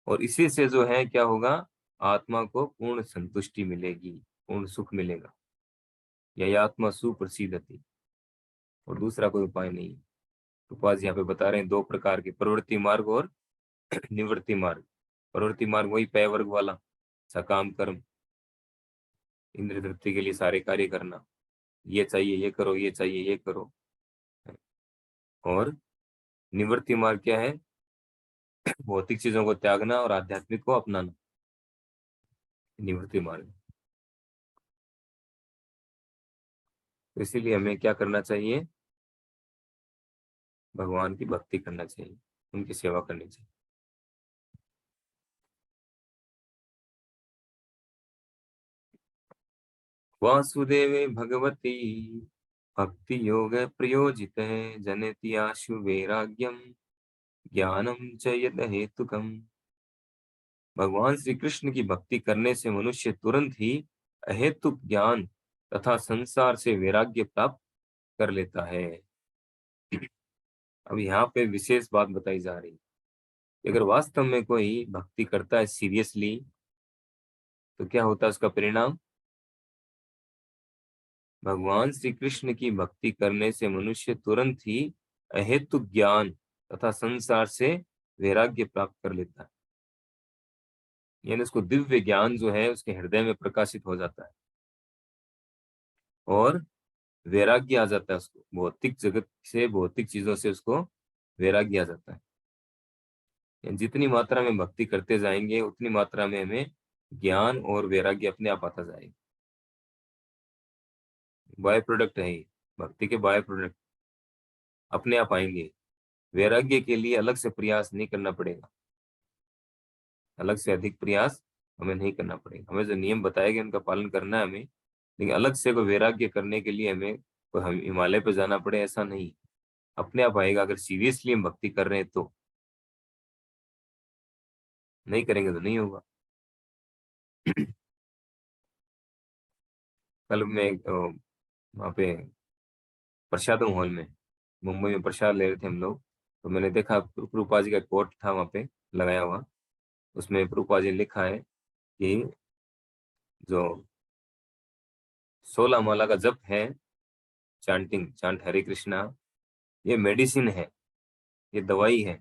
और इसी से जो है क्या होगा? आत्मा को पूर्ण संतुष्टि मिलेगी, पूर्ण सुख मिलेगा। यही आत्मा सुप्रसिद्धति। और दूसरा कोई उपाय नहीं है। उपाय यहाँ पे बता रहे हैं दो प्रकार के, प्रवृत्ति मार्ग और निवृत्ति मार्ग। प्रवृत्ति मार्ग वही पय वर्ग वाला, सकाम कर्म, इंद्रिय तृप्ति के लिए सारे कार्य करना, ये चाहिए ये करो, ये चाहिए ये करो। और निवृत्ति मार्ग क्या है? भौतिक चीजों को त्यागना और आध्यात्मिक को अपनाना, निवृत्ति मार्ग। तो इसीलिए हमें क्या करना चाहिए? भगवान की भक्ति करना चाहिए, उनकी सेवा करनी चाहिए। वासुदेवे भगवती भक्ति योग प्रयोजित जनति आशु वैराग्यम ज्ञानम च यद हेतुकम। भगवान श्री कृष्ण की भक्ति करने से मनुष्य तुरंत ही अहेतुक ज्ञान तथा संसार से वैराग्य प्राप्त कर लेता है। अब यहाँ पे विशेष बात बताई जा रही है, अगर वास्तव में कोई भक्ति करता है सीरियसली, तो क्या होता है उसका परिणाम? भगवान श्री कृष्ण की भक्ति करने से मनुष्य तुरंत ही अहेतुक ज्ञान तथा संसार से वैराग्य प्राप्त कर लेता है। यानी उसको दिव्य ज्ञान जो है उसके हृदय में प्रकाशित हो जाता है और वैराग्य आ जाता है उसको, भौतिक जगत से, भौतिक चीजों से उसको वैराग्य आ जाता है। यानी जितनी मात्रा में भक्ति करते जाएंगे उतनी मात्रा में हमें ज्ञान और वैराग्य अपने आप आता जाएगा। बाय प्रोडक्ट है ये, भक्ति के बाय प्रोडक्ट अपने आप आएंगे। वैराग्य के लिए अलग से प्रयास नहीं करना पड़ेगा, अलग से अधिक प्रयास हमें नहीं करना पड़ेगा। हमें जो नियम बताए गए उनका पालन करना है हमें, लेकिन अलग से कोई वैराग्य करने के लिए हमें कोई हम हिमालय पे जाना पड़े ऐसा नहीं, अपने आप आएगा। अगर सीरियसली हम भक्ति कर रहे हैं तो, नहीं करेंगे तो नहीं होगा। कल मैं वहाँ पे प्रसादम हॉल में, मुंबई में प्रसाद ले रहे थे हम लोग, तो मैंने देखा प्रभुपाद जी का कोट था वहाँ पे लगाया हुआ। उसमें प्रभुपाद जी ने लिखा है कि जो 16 माला का जप है, चांटिंग, चांट हरे कृष्णा, ये मेडिसिन है, ये दवाई है,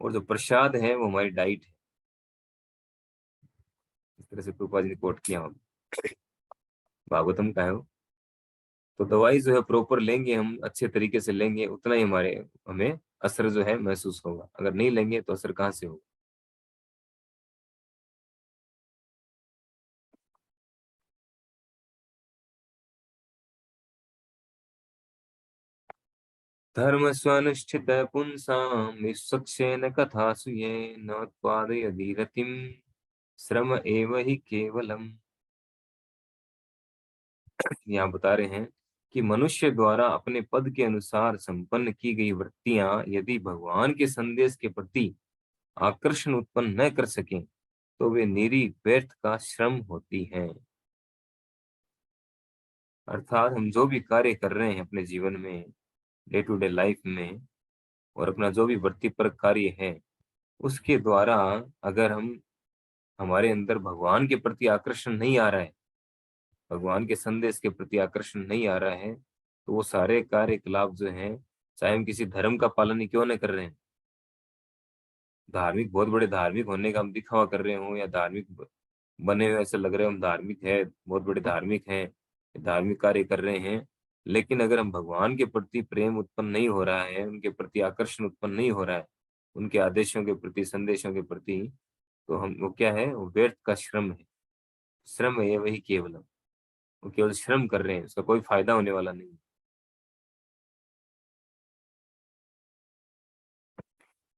और जो प्रसाद है वो हमारी डाइट है। इस तरह से प्रभुपाद जी ने कोट किया वहाँ पे। भागवतम का है वो। तो दवाई जो है प्रॉपर लेंगे हम, अच्छे तरीके से लेंगे, उतना ही हमारे हमें असर जो है महसूस होगा। अगर नहीं लेंगे तो असर कहाँ से होगा? धर्म स्वनुष्ठित पुंसां निष्पक्षेन कथासु ये न उत्पादयति रतिम श्रम एव ही केवलम। यहाँ बता रहे हैं कि मनुष्य द्वारा अपने पद के अनुसार संपन्न की गई वृत्तियां यदि भगवान के संदेश के प्रति आकर्षण उत्पन्न न कर सकें तो वे निरी व्यर्थ का श्रम होती हैं। अर्थात हम जो भी कार्य कर रहे हैं अपने जीवन में, डे टू डे लाइफ में, और अपना जो भी वृत्तिपर कार्य है, उसके द्वारा अगर हम, हमारे अंदर भगवान के प्रति आकर्षण नहीं आ रहा है, भगवान के संदेश के प्रति आकर्षण नहीं आ रहा है, तो वो सारे कार्यकलाप जो हैं, चाहे हम किसी धर्म का पालन ही क्यों न कर रहे हैं, धार्मिक, बहुत बड़े धार्मिक होने का हम दिखावा कर रहे हो, या धार्मिक बने हुए ऐसे लग रहे हो हम धार्मिक है, बहुत बड़े धार्मिक हैं, धार्मिक कार्य कर रहे हैं, लेकिन अगर हम भगवान के प्रति प्रेम उत्पन्न नहीं हो रहा है, उनके प्रति आकर्षण उत्पन्न नहीं हो रहा है, उनके आदेशों के प्रति, संदेशों के प्रति, तो हम, वो क्या है, वो व्यर्थ का श्रम है। श्रम है वही केवलम, वो केवल श्रम कर रहे हैं, उसका कोई फायदा होने वाला नहीं।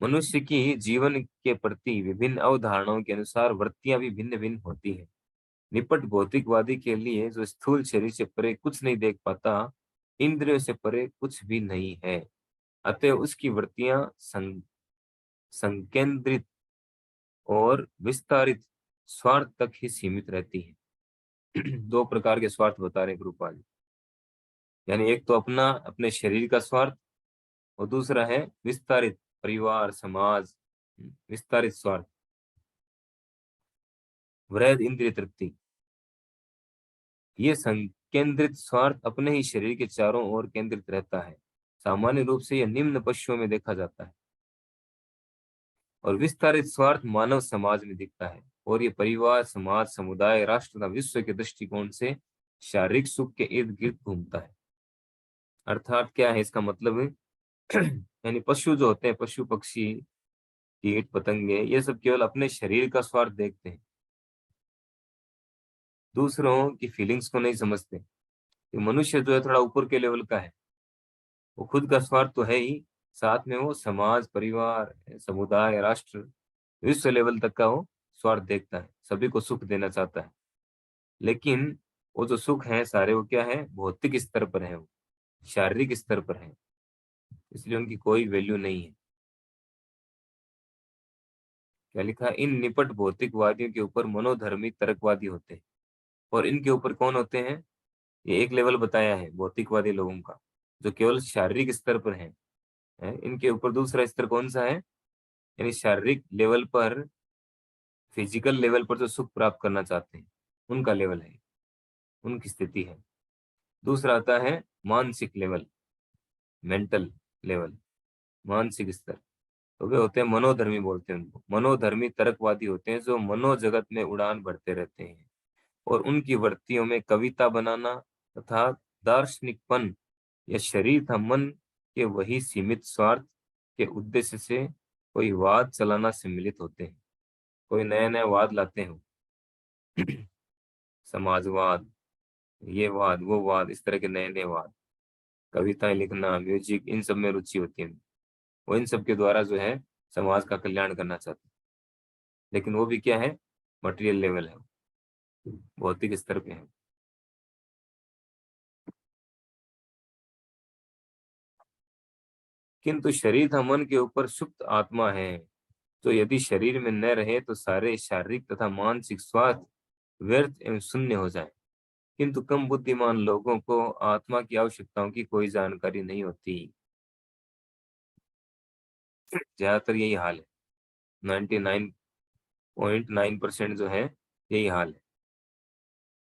मनुष्य की जीवन के प्रति विभिन्न अवधारणाओं के अनुसार वृत्तियां भी भिन्न भिन्न होती हैं। निपट भौतिकवादी के लिए जो स्थूल शरीर से परे कुछ नहीं देख पाता, इंद्रियों से परे कुछ भी नहीं है, अतः उसकी वृत्तियां संकेंद्रित और विस्तारित स्वार्थ तक ही सीमित रहती हैं। दो प्रकार के स्वार्थ बता रहे हैं गुरुपाल, यानी एक तो अपना, अपने शरीर का स्वार्थ, और दूसरा है विस्तारित, परिवार, समाज, विस्तारित स्वार्थ, वृहद इंद्रिय तृप्ति। ये संकेंद्रित स्वार्थ अपने ही शरीर के चारों ओर केंद्रित रहता है। सामान्य रूप से यह निम्न पशुओं में देखा जाता है, और विस्तारित स्वार्थ मानव समाज में दिखता है, और ये परिवार, समाज, समुदाय, राष्ट्र तथा विश्व के दृष्टिकोण से शारीरिक सुख के इर्द गिर्द घूमता है। अर्थात क्या है इसका मतलब है? यानी पशु जो होते हैं, पशु पक्षी, कीट पतंगे, ये सब केवल अपने शरीर का स्वार्थ देखते हैं, दूसरों की फीलिंग्स को नहीं समझते। ये मनुष्य जो है थोड़ा ऊपर के लेवल का है, वो खुद का स्वार्थ तो है ही, साथ में वो समाज, परिवार, समुदाय, राष्ट्र, विश्व लेवल तक का वो स्वार्थ देखता है, सभी को सुख देना चाहता है। लेकिन वो जो सुख है सारे वो क्या है, भौतिक स्तर पर है, वो शारीरिक स्तर पर है, इसलिए उनकी कोई वैल्यू नहीं है। क्या लिखा, इन निपट भौतिकवादियों के ऊपर मनोधर्मी तर्कवादी होते हैं। और इनके ऊपर कौन होते हैं, ये एक लेवल बताया है भौतिकवादी लोगों का, जो केवल शारीरिक स्तर पर है। इनके ऊपर दूसरा स्तर कौन सा है, यानी शारीरिक लेवल पर, फिजिकल लेवल पर जो सुख प्राप्त करना चाहते हैं उनका लेवल है, उनकी स्थिति है। दूसरा आता है मानसिक लेवल, मेंटल लेवल, मानसिक स्तर। तो वे होते हैं मनोधर्मी, बोलते हैं उनको मनोधर्मी तर्कवादी होते हैं, जो मनोजगत में उड़ान भरते रहते हैं और उनकी वृत्तियों में कविता बनाना तथा दार्शनिकपन या शरीर था मन के वही सीमित स्वार्थ के उद्देश्य से कोई वाद चलाना सम्मिलित होते हैं। कोई नया नया वाद लाते हैं समाजवाद, ये वाद वो वाद, इस तरह के नए नए वाद, कविताएं लिखना, म्यूजिक, इन सब में रुचि होती है। वो इन सब के द्वारा जो है समाज का कल्याण करना चाहते हैं, लेकिन वो भी क्या है, मटेरियल लेवल है, भौतिक स्तर पे है। किंतु शरीर था मन के ऊपर सुप्त आत्मा है, तो यदि शरीर में न रहे तो सारे शारीरिक तथा मानसिक स्वास्थ्य व्यर्थ एवं शून्य हो जाए। किंतु कम बुद्धिमान लोगों को आत्मा की आवश्यकताओं की कोई जानकारी नहीं होती। ज्यादातर यही हाल है, 99.9% जो है यही हाल है।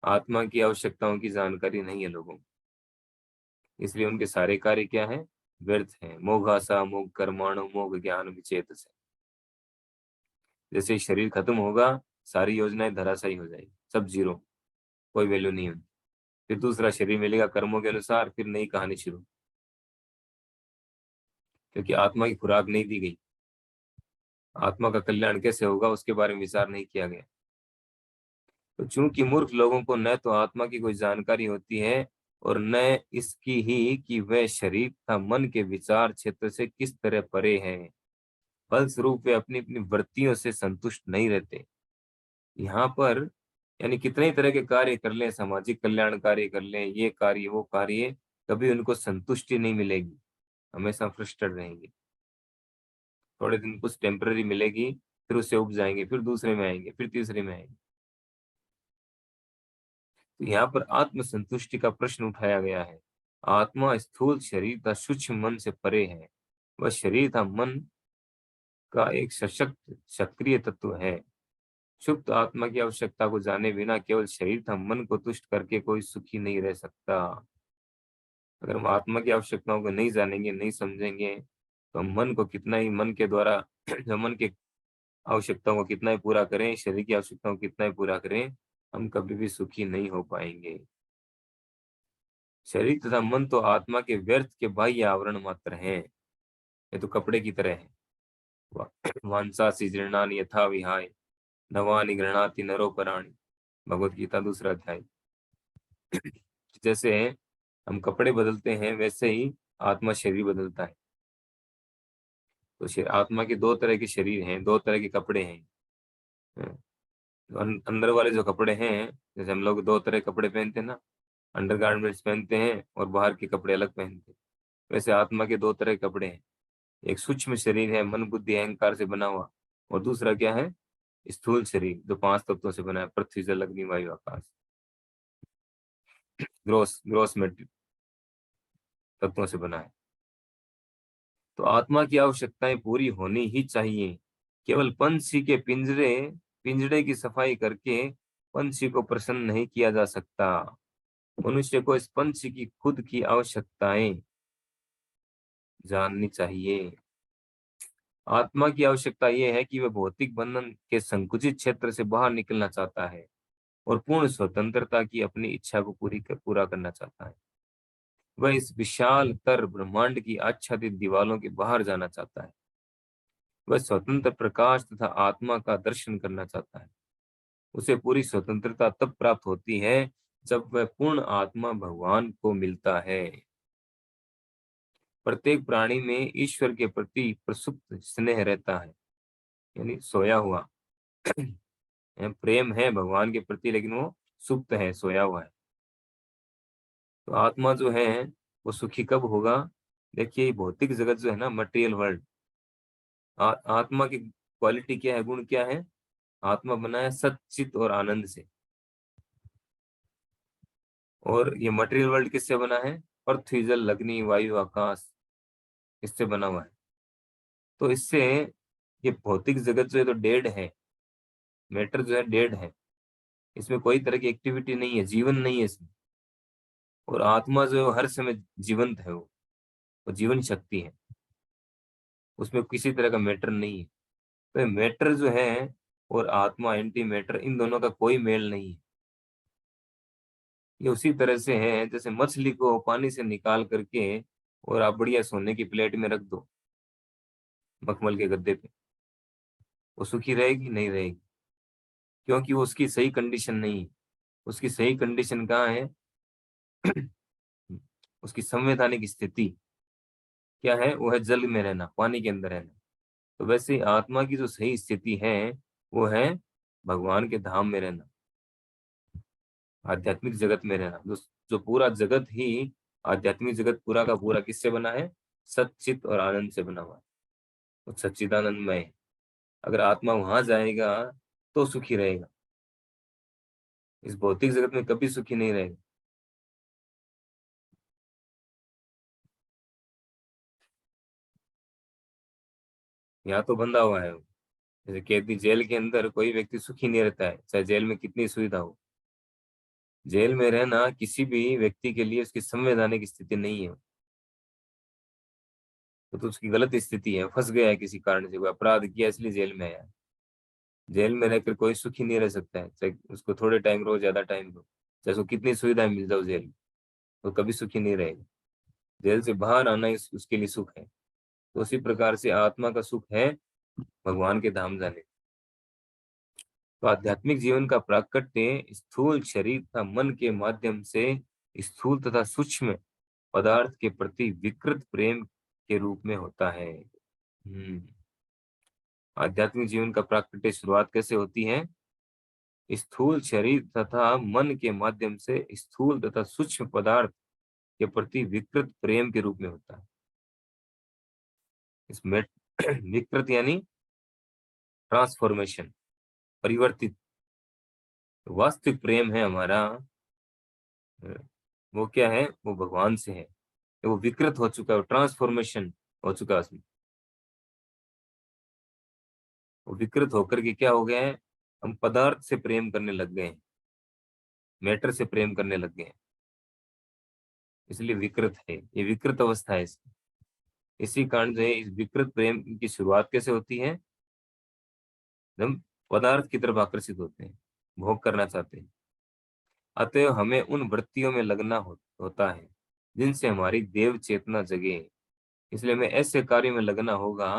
आत्मा की आवश्यकताओं की जानकारी नहीं है लोगों को, इसलिए उनके सारे कार्य क्या है, व्यर्थ है। मोघासा मोघ कर्माणु मोघ ज्ञान विचेत से, जैसे ही शरीर खत्म होगा सारी योजनाएं धराशायी हो जाएगी, सब जीरो, कोई वैल्यू नहीं होगी। फिर दूसरा शरीर मिलेगा कर्मों के अनुसार, फिर नई कहानी शुरू, क्योंकि आत्मा की खुराक नहीं दी गई। आत्मा का कल्याण कैसे होगा उसके बारे में विचार नहीं किया गया। तो चूंकि मूर्ख लोगों को न तो आत्मा की कोई जानकारी होती है और न इसकी ही कि वह शरीर तथा मन के विचार क्षेत्र से किस तरह परे है, फलस्वरूप वे अपनी अपनी वृत्तियों से संतुष्ट नहीं रहते। यहाँ पर यानी कितने ही तरह के कार्य कर लें, सामाजिक कल्याण कार्य कर लें, ये कार्य वो कार्य, कभी उनको संतुष्टि नहीं मिलेगी, हमेशा फ्रस्ट्रेट रहेंगे। थोड़े दिन कुछ टेम्पररी मिलेगी, फिर उससे उब जाएंगे, फिर दूसरे में आएंगे, फिर तीसरे में आएंगे। तो यहाँ पर आत्म संतुष्टि का प्रश्न उठाया गया है। आत्मा स्थूल शरीर का सूक्ष्म मन से परे है, वह शरीर था मन का एक सशक्त सक्रिय तत्व है। सुप्त आत्मा की आवश्यकता को जाने बिना केवल शरीर था मन को तुष्ट करके कोई सुखी नहीं रह सकता। अगर हम आत्मा की आवश्यकताओं को नहीं जानेंगे, नहीं समझेंगे, तो हम मन को कितना ही मन के द्वारा जो मन के आवश्यकताओं को कितना ही पूरा करें, शरीर की आवश्यकताओं को कितना ही पूरा करें, हम कभी भी सुखी नहीं हो पाएंगे। शरीर तथा मन तो आत्मा के व्यर्थ के बाह्य आवरण मात्र हैं। ये तो कपड़े की तरह है। वांसासी जीर्णानि यथा विहाय नवानि गृह्णाति नरोपराणि, भगवत गीता दूसरा अध्याय। जैसे हम कपड़े बदलते हैं वैसे ही आत्मा शरीर बदलता है। तो आत्मा के दो तरह के शरीर हैं, दो तरह के कपड़े हैं। अंदर वाले जो कपड़े हैं, जैसे हम लोग दो तरह के कपड़े पहनते हैं ना, अंडरगारमेंट्स पहनते हैं और बाहर के कपड़े अलग पहनते हैं, वैसे आत्मा के दो तरह के कपड़े हैं। एक सूक्ष्म शरीर है मन बुद्धि अहंकार से बना हुआ, और दूसरा क्या है, स्थूल शरीर जो पांच तत्वों से बना है, पृथ्वी जल अग्नि वायु आकाश, ग्रोस ग्रोस मेटेरियल तत्वों से बना है। तो आत्मा की आवश्यकताएं पूरी होनी ही चाहिए। केवल पंछी के पिंजड़े की सफाई करके पंछी को प्रसन्न नहीं किया जा सकता। मनुष्य को इस पंछी की खुद की आवश्यकताएं जाननी चाहिए। आत्मा की आवश्यकता यह है कि वह भौतिक बंधन के संकुचित क्षेत्र से बाहर निकलना चाहता है और पूर्ण स्वतंत्रता की अपनी इच्छा को पूरा करना चाहता है। वह इस विशाल तर ब्रह्मांड की आच्छादित दीवालों के बाहर जाना चाहता है। वह स्वतंत्र प्रकाश तथा आत्मा का दर्शन करना चाहता है। उसे पूरी स्वतंत्रता तब प्राप्त होती है जब वह पूर्ण आत्मा भगवान को मिलता है। प्रत्येक प्राणी में ईश्वर के प्रति प्रसुप्त स्नेह रहता है, यानी सोया हुआ प्रेम है भगवान के प्रति, लेकिन वो सुप्त है, सोया हुआ है। तो आत्मा जो है वो सुखी कब होगा? देखिए, ये भौतिक जगत जो है ना, मटेरियल वर्ल्ड, आत्मा की क्वालिटी क्या है, गुण क्या है? आत्मा बना है सच्चित और आनंद से। और ये मटेरियल वर्ल्ड किससे बना है? पृथ्वी, जल, अग्नि, वायु, आकाश, इससे बना हुआ है। तो इससे ये भौतिक जगत जो है तो डेड है, मैटर जो है डेड है, इसमें कोई तरह की एक्टिविटी नहीं है, जीवन नहीं है इसमें। और आत्मा जो है वो हर समय जीवंत है, वो जीवन शक्ति है, उसमें किसी तरह का मैटर नहीं है। तो मैटर जो है और आत्मा, एंटी मैटर, इन दोनों का कोई मेल नहीं है। ये उसी तरह से है जैसे मछली को पानी से निकाल करके और आप बढ़िया सोने की प्लेट में रख दो, मखमल के गद्दे पे, वो सुखी रहेगी? नहीं रहेगी, क्योंकि वो उसकी सही कंडीशन नहीं है। उसकी सही कंडीशन कहाँ है? उसकी संवैधानिक स्थिति क्या है? वो है जल में रहना, पानी के अंदर रहना। तो वैसे ही आत्मा की जो सही स्थिति है वो है भगवान के धाम में रहना, आध्यात्मिक जगत में रहना। जो जो पूरा जगत ही, आध्यात्मिक जगत पूरा का पूरा किससे बना है? सच्चित और आनंद से बना हुआ है, वो सच्चिदानंदमय है। अगर आत्मा वहां जाएगा तो सुखी रहेगा, इस भौतिक जगत में कभी सुखी नहीं रहेगा। यहाँ तो बंधा हुआ है वो। जैसे कैदी जेल के अंदर, कोई व्यक्ति सुखी नहीं रहता है, चाहे जेल में कितनी सुविधा हो। जेल में रहना किसी भी व्यक्ति के लिए उसकी संवैधानिक स्थिति नहीं है। तो उसकी गलत स्थिति है, फंस गया है किसी कारण से, कोई अपराध किया इसलिए जेल में आया है। जेल में रहकर कोई सुखी नहीं रह सकता है, चाहे उसको थोड़े टाइम रहो, ज्यादा टाइम रहो, चाहे उसको कितनी सुविधाएं मिल जाओ जेल में, तो कभी सुखी नहीं रहेगा। जेल से बाहर आना उसके लिए सुख है। तो उसी प्रकार से आत्मा का सुख है भगवान के धाम जाने। तो आध्यात्मिक जीवन का प्राकट्य स्थूल शरीर तथा मन के माध्यम से स्थूल तथा सूक्ष्म पदार्थ के प्रति विकृत प्रेम के रूप में होता है। आध्यात्मिक जीवन का प्राकट्य शुरुआत कैसे होती है? स्थूल शरीर तथा मन के माध्यम से स्थूल तथा सूक्ष्म पदार्थ के प्रति विकृत प्रेम के रूप में होता है। इसमें विकृत यानी ट्रांसफॉर्मेशन, परिवर्तित। वास्तविक प्रेम है हमारा, अ, वो क्या है? वो भगवान से है। वो विकृत हो चुका है, ट्रांसफॉर्मेशन हो चुका है उसमें। वो विकृत होकर के क्या हो गया है? हम पदार्थ से प्रेम करने लग गए हैं, मैटर से प्रेम करने लग गए हैं, इसलिए विकृत है, ये विकृत अवस्था है इसकी। इसी कारण जो है, इस विकृत प्रेम की शुरुआत कैसे होती है? हम पदार्थ की तरफ आकर्षित होते हैं, भोग करना चाहते हैं। अतएव हमें उन वृत्तियों में लगना होता है जिनसे हमारी देव चेतना जगे। इसलिए हमें ऐसे कार्य में लगना होगा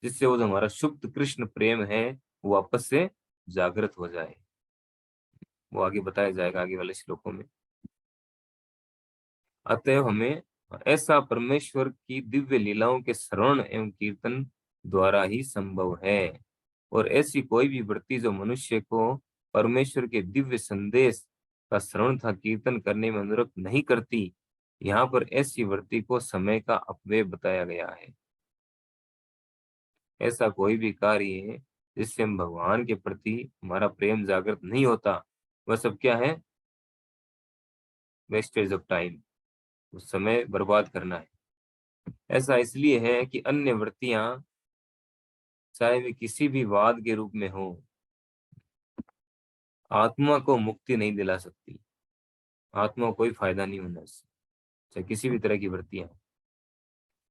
जिससे वो जो हमारा सुप्त कृष्ण प्रेम है वो वापस से जागृत हो जाए। वो आगे बताया जाएगा आगे वाले श्लोकों में। अतएव हमें ऐसा परमेश्वर की दिव्य लीलाओं के श्रवण एवं कीर्तन द्वारा ही संभव है। और ऐसी कोई भी वृत्ति जो मनुष्य को परमेश्वर के दिव्य संदेश का श्रवण तथा कीर्तन करने में अनुरक्त नहीं करती, यहाँ पर ऐसी वृत्ति को समय का अपव्यय बताया गया है। ऐसा कोई भी कार्य है जिससे हम भगवान के प्रति हमारा प्रेम जागृत नहीं होता, वह सब क्या है? वेस्टेज ऑफ टाइम, उस समय बर्बाद करना है। ऐसा इसलिए है कि अन्य वृत्तियां, चाहे वे किसी भी वाद के रूप में हो, आत्मा को मुक्ति नहीं दिला सकती, आत्मा को कोई फायदा नहीं होना इससे, चाहे किसी भी तरह की वृत्तियां।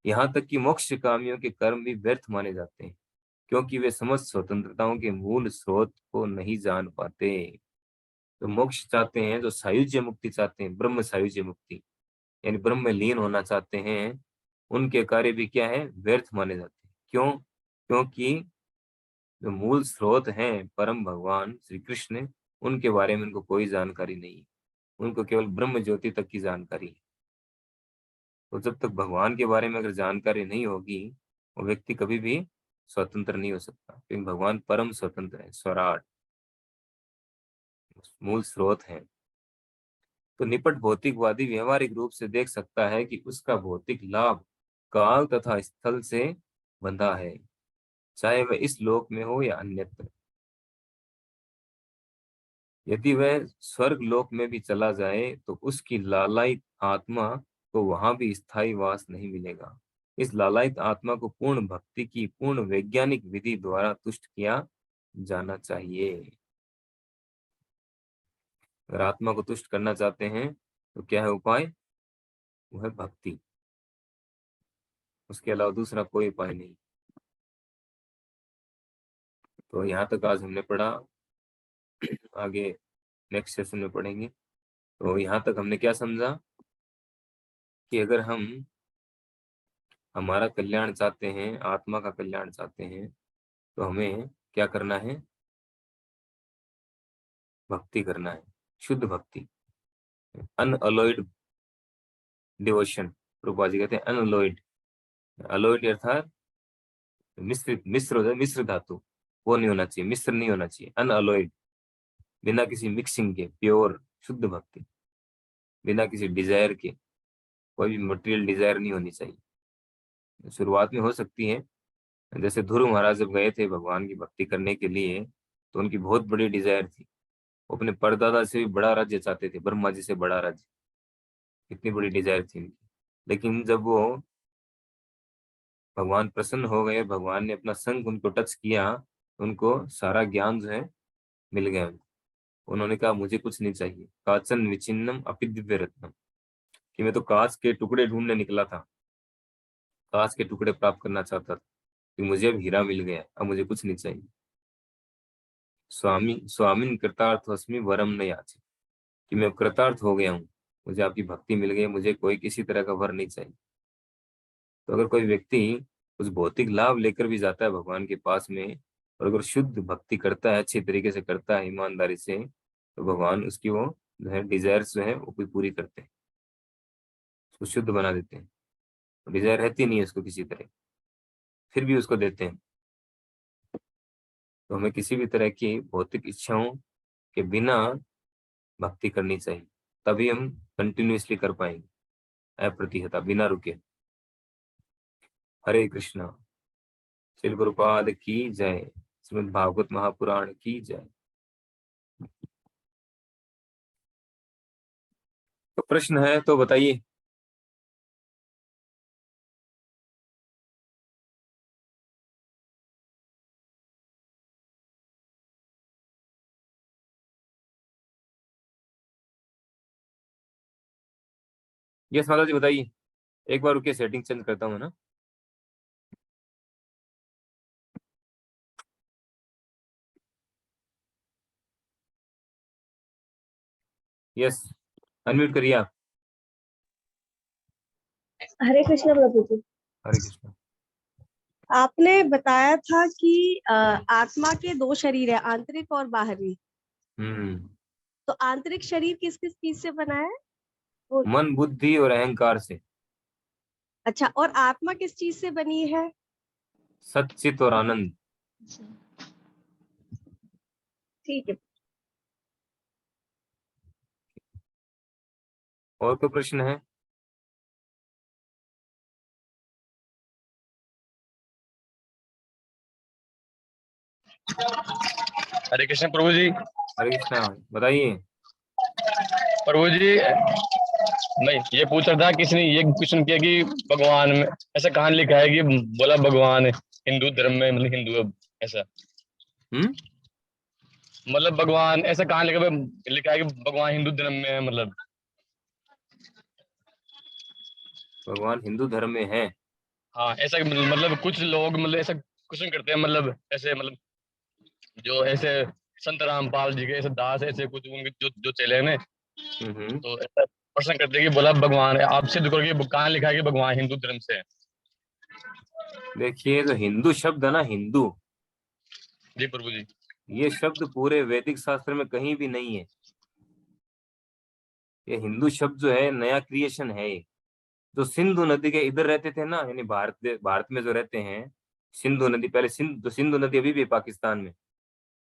यहाँ तक कि मोक्ष कामियों के कर्म भी व्यर्थ माने जाते हैं, क्योंकि वे समस्त स्वतंत्रताओं के मूल स्रोत को नहीं जान पाते। तो मोक्ष चाहते हैं, जो सायुज्य मुक्ति चाहते हैं, ब्रह्म सायुज्य मुक्ति, यानी ब्रह्म में लीन होना चाहते हैं, उनके कार्य भी क्या है? व्यर्थ माने जाते हैं। क्यों? क्योंकि जो मूल स्रोत हैं परम भगवान श्री कृष्ण, उनके बारे में उनको कोई जानकारी नहीं है। उनको केवल ब्रह्म ज्योति तक की जानकारी है। तो जब तक भगवान के बारे में अगर जानकारी नहीं होगी, वो व्यक्ति कभी भी स्वतंत्र नहीं हो सकता, क्योंकि भगवान परम स्वतंत्र है, स्वराट, मूल स्रोत है। तो निपट भौतिकवादी व्यवहारिक रूप से देख सकता है कि उसका भौतिक लाभ काल तथा स्थल से बंधा है, चाहे वह इस लोक में हो या अन्यत्र। यदि वह स्वर्ग लोक में भी चला जाए तो उसकी लालायित आत्मा को वहां भी स्थायी वास नहीं मिलेगा। इस लालायित आत्मा को पूर्ण भक्ति की पूर्ण वैज्ञानिक विधि द्वारा तुष्ट किया जाना चाहिए। अगर आत्मा को तुष्ट करना चाहते हैं तो क्या है उपाय? वो है भक्ति, उसके अलावा दूसरा कोई उपाय नहीं। तो यहाँ तक आज हमने पढ़ा, आगे नेक्स्ट सेशन में पढ़ेंगे। तो यहाँ तक हमने क्या समझा कि अगर हम हमारा कल्याण चाहते हैं, आत्मा का कल्याण चाहते हैं, तो हमें क्या करना है? भक्ति करना है, शुद्ध भक्ति, अनअलॉयड डिवोशन। प्रभुपाद जी कहते हैं अनअलॉयड, अलॉयड अर्थात मिश्रित, मिश्र हो जाए, मिश्र धातु वो नहीं होना चाहिए, मिश्र नहीं होना चाहिए, अनअलॉयड, बिना किसी मिक्सिंग के, प्योर शुद्ध भक्ति, बिना किसी डिजायर के, कोई भी मटेरियल डिजायर नहीं होनी चाहिए। शुरुआत में हो सकती है, जैसे ध्रुव महाराज जब गए थे भगवान की भक्ति करने के लिए, तो उनकी बहुत बड़ी डिजायर थी, वो अपने परदादा से भी बड़ा राज्य चाहते थे, ब्रह्मा जी से बड़ा राज्य, इतनी बड़ी डिजायर थी उनकी। लेकिन जब वो भगवान प्रसन्न हो गए, भगवान ने अपना संग उनको टच किया, उनको सारा ज्ञान जो है मिल गया उनको। उन्होंने कहा मुझे कुछ नहीं चाहिए, काचन विचिन्नम अपि दिव्य रत्नम, कि मैं तो कांच के टुकड़े ढूंढने निकला था, कांच के टुकड़े प्राप्त करना चाहता था, कि मुझे अब हीरा मिल गया, अब मुझे कुछ नहीं चाहिए। स्वामी स्वामिन कृतार्थोस्मि वरम न याचे, कि मैं अब कृतार्थ हो गया हूँ, मुझे आपकी भक्ति मिल गई, मुझे कोई किसी तरह का वर नहीं चाहिए। तो अगर कोई व्यक्ति कुछ भौतिक लाभ लेकर भी जाता है भगवान के पास में, और अगर शुद्ध भक्ति करता है, अच्छी तरीके से करता है, ईमानदारी से, तो भगवान उसकी वो जो है डिजायर्स जो है वो भी पूरी करते हैं, उसको शुद्ध बना देते हैं। डिजायर रहती नहीं है उसको किसी तरह, फिर भी उसको देते हैं। तो हमें किसी भी तरह की भौतिक इच्छाओं के बिना भक्ति करनी चाहिए, तभी हम कंटिन्यूअसली कर पाएंगे, अप्रतिहता, बिना रुके। हरे कृष्णा। श्री गुरुपाद की जय। श्रीमद् भागवत महापुराण की जय। तो प्रश्न है तो बताइए। यस माता जी बताइए, एक बार रुकिए, सेटिंग चेंज करता हूँ ना। यस, अनम्यूट करिए आप। हरे कृष्ण प्रभु जी। हरे कृष्ण। आपने बताया था कि आत्मा के दो शरीर है, आंतरिक और बाहरी। हम्म। तो आंतरिक शरीर किस किस चीज से बना है? वो- मन, बुद्धि और अहंकार से। अच्छा, और आत्मा किस चीज से बनी है? सच्चित और आनंद। ठीक है। और कोई प्रश्न है? हरे कृष्ण प्रभु जी। हरे कृष्णा, बताइए। प्रभु जी, नहीं ये पूछ रहा था, किसी ने ये क्वेश्चन किया कि भगवान में ऐसा कहाँ लिखा है कि बोला भगवान हिंदू धर्म में, मतलब हिंदू ऐसा, हम्म। मतलब भगवान ऐसा कहाँ लिखा है कि भगवान हिंदू धर्म में है, मतलब भगवान हिंदू धर्म में है? हाँ ऐसा, मतलब कुछ लोग मतलब ऐसा क्वेश्चन करते हैं, मतलब ऐसे, मतलब जो ऐसे संत रामपाल जी के ऐसे दास ऐसे कुछ उनके जो चेले हैं ना, हम्म। तो ऐसा प्रश्न करते हैं कि बोला भगवान है, आप सिद्ध करो कि कहाँ लिखा है कि भगवान हिंदू धर्म से है। देखिए, जो हिंदू शब्द है ना, हिंदू, जी प्रभु जी। ये शब्द पूरे वैदिक शास्त्र में कहीं भी नहीं है। ये हिंदू शब्द जो है नया क्रिएशन है ये। जो सिंधु नदी के इधर रहते थे ना, यानी भारत में जो रहते हैं, सिंधु नदी, पहले सिंधु नदी अभी भी है पाकिस्तान में।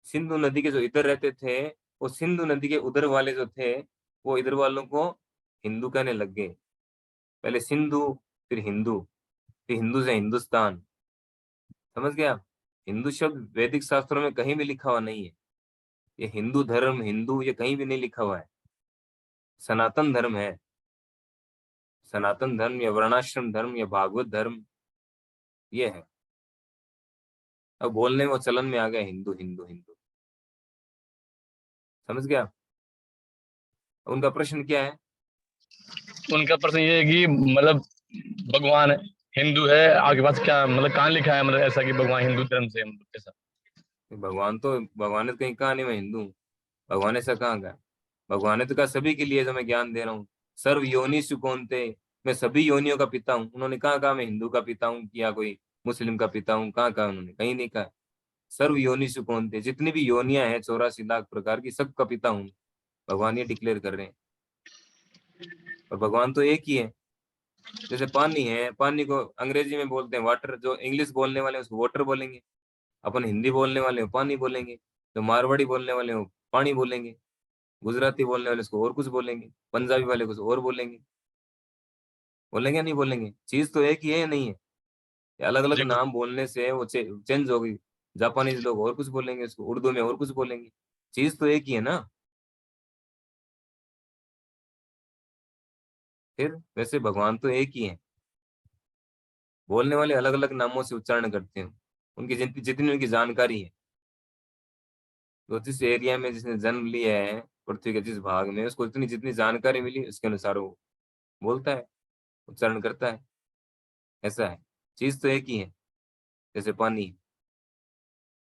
सिंधु नदी के जो इधर रहते थे, वो सिंधु नदी के उधर वाले जो थे, वो इधर वालों को हिंदू कहने लग गए। पहले सिंधु, फिर हिंदू, फिर हिंदू से हिंदुस्तान। समझ गया? हिंदू शब्द वैदिक शास्त्रों में कहीं भी लिखा हुआ नहीं है। ये हिंदू धर्म, हिंदू, ये कहीं भी नहीं लिखा हुआ है। सनातन धर्म है। सनातन धर्म या वर्णाश्रम धर्म या भागवत धर्म ये है। अब बोलने में वो चलन में आ गया हिंदू हिंदू हिंदू। समझ गया? उनका प्रश्न क्या है? उनका प्रश्न ये है कि मतलब भगवान हिंदू है, आपके पास क्या मतलब कहाँ लिखा है मतलब ऐसा कि भगवान हिंदू धर्म से मतलब ऐसा? भगवान ने तो कहीं कहा नहीं मैं हिंदू हूँ। भगवान ने ऐसा कहाँ कहा? भगवान ने तो कहा सभी के लिए जो मैं ज्ञान दे रहा हूँ, सर्व योनिषु कौन्ते, मैं सभी योनियों का पिता हूँ। उन्होंने कहा मैं हिंदू का पिता हूँ या कोई मुस्लिम का पिता हूँ? कहा उन्होंने? कहीं नहीं कहा। सर्व योनिषु कौन्ते, जितनी भी योनियां हैं 84 लाख प्रकार की, सबका पिता हूँ। भगवान ये डिक्लेयर कर रहे हैं। और भगवान तो एक ही है। जैसे पानी है, पानी को अंग्रेजी में बोलते हैं वाटर, जो इंग्लिश बोलने वाले हैं उसको वाटर बोलेंगे, अपन हिंदी बोलने वाले हो पानी बोलेंगे, जो मारवाड़ी बोलने वाले हो पानी बोलेंगे, गुजराती बोलने वाले उसको और कुछ बोलेंगे, पंजाबी वाले कुछ और बोलेंगे। बोलेंगे या नहीं बोलेंगे? चीज तो एक ही है या नहीं है? अलग अलग जी नाम बोलने से वो चेंज हो गई। जापानीज लोग और कुछ बोलेंगे उसको, उर्दू में और कुछ बोलेंगे। चीज तो एक ही है ना। फिर वैसे भगवान तो एक ही है। बोलने वाले अलग अलग नामों से उच्चारण करते हैं। उनकी जितनी जितनी उनकी जानकारी है, तो जिस एरिया में जिसने जन्म लिया है, पृथ्वी के जिस भाग में, उसको इतनी जितनी जानकारी मिली उसके अनुसार वो बोलता है, उच्चारण करता है। ऐसा है। चीज तो एक ही है। जैसे पानी,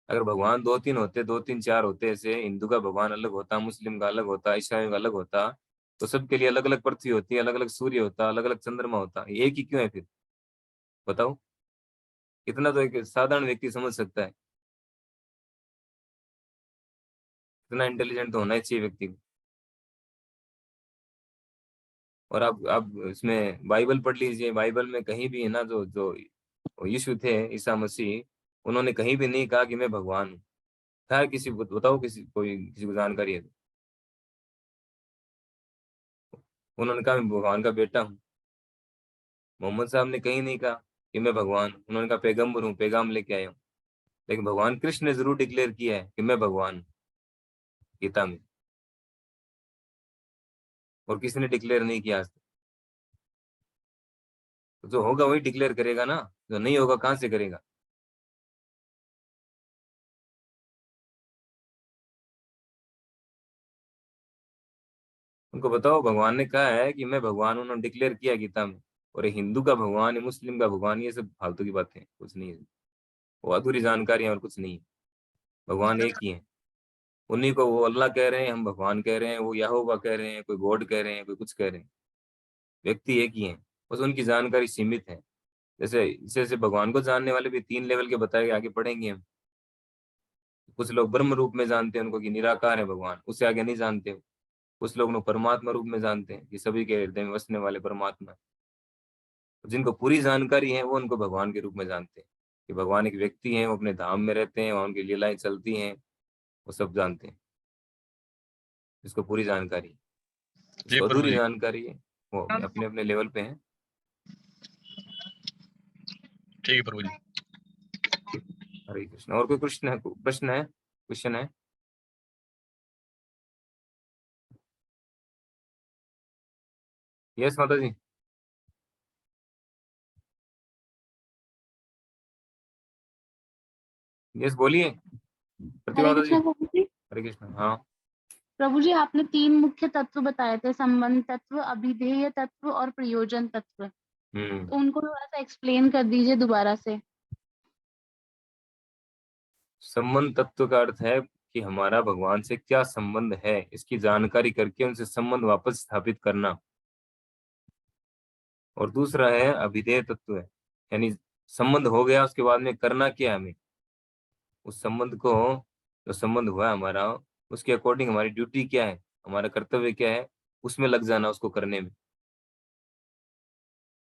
अगर भगवान दो तीन होते, दो तीन चार होते, ऐसे हिंदू का भगवान अलग होता, मुस्लिम का अलग होता, ईसाई का अलग होता, तो सबके लिए अलग अलग पृथ्वी होती, अलग अलग सूर्य होता, अलग अलग चंद्रमा होता। ये एक ही क्यों है फिर? बताओ। इतना तो एक साधारण व्यक्ति समझ सकता है। इतना इंटेलिजेंट तो होना ही चाहिए व्यक्ति को। और आप इसमें बाइबल पढ़ लीजिए, बाइबल में कहीं भी है ना, जो जो यीशु थे, ईसा मसीह, उन्होंने कहीं भी नहीं कहा कि मैं भगवान हूँ। है किसी को बताओ, किसी को जानकारी है तो? उन्होंने कहा मैं भगवान का बेटा हूँ। मोहम्मद साहब ने कहीं नहीं कहा कि मैं भगवान हूँ। उन्होंने कहा पैगंबर हूँ, पैगाम लेके आया हूँ। लेकिन भगवान कृष्ण ने जरूर डिक्लेयर किया है कि मैं भगवान हूँ, गीता में। और किसी ने डिक्लेयर नहीं किया आज तक। तो जो होगा वही डिक्लेयर करेगा ना, जो नहीं होगा कहाँ से करेगा? उनको बताओ भगवान ने कहा है कि मैं भगवान हूं, उन्होंने डिक्लेयर किया गीता में। और ये हिंदू का भगवान है, मुस्लिम का भगवान, ये सब फालतू की बातें हैं, कुछ नहीं है। वो अधूरी जानकारी है और कुछ नहीं है। भगवान एक ही है। उन्हीं को वो अल्लाह कह रहे हैं, हम भगवान कह रहे हैं, वो यहोवा कह रहे हैं, कोई गॉड कह रहे हैं, कोई कुछ कह रहे हैं। व्यक्ति एक ही है। बस उनकी जानकारी सीमित है। जैसे जैसे भगवान को जानने वाले भी 3 लेवल के बताए गए, आगे पढ़ेंगे हम। कुछ लोग ब्रह्म रूप में जानते हैं उनको कि निराकार है भगवान, उससे आगे नहीं जानते। कुछ लोग उनको परमात्मा रूप में जानते हैं कि सभी के हृदय में बसने वाले परमात्मा है। जिनको पूरी जानकारी है वो उनको भगवान के रूप में जानते हैं कि भगवान एक व्यक्ति है, वो अपने धाम में रहते हैं, वहाँ उनकी लीलाएं चलती हैं, वो सब जानते हैं। जिसको पूरी जानकारी है। जी जिसको प्रभु अधूरी जी। जानकारी है वो अपने अपने लेवल पे है। ठीक है प्रभु जी। हरे कृष्ण। और कोई प्रश्न है? क्वेश्चन है? यस माता जी। यस बोलिए, प्रतिभा हरे माता जी। कृष्ण प्रभु जी। हरे कृष्ण। हाँ। प्रभु जी, आपने 3 मुख्य तत्व बताए थे, संबंध तत्व, अभिधेय तत्व और प्रयोजन तत्व। हम्म। तो उनको थोड़ा सा एक्सप्लेन कर दीजिए दोबारा से। संबंध तत्व का अर्थ है कि हमारा भगवान से क्या संबंध है, इसकी जानकारी करके उनसे संबंध वापस स्थापित करना। और दूसरा है अभिधेय तत्व है, यानी संबंध हो गया उसके बाद में करना क्या है हमें। उस संबंध को, जो संबंध हुआ है हमारा, उसके अकॉर्डिंग हमारी ड्यूटी क्या है, हमारा कर्तव्य क्या है, उसमें लग जाना, उसको करने में।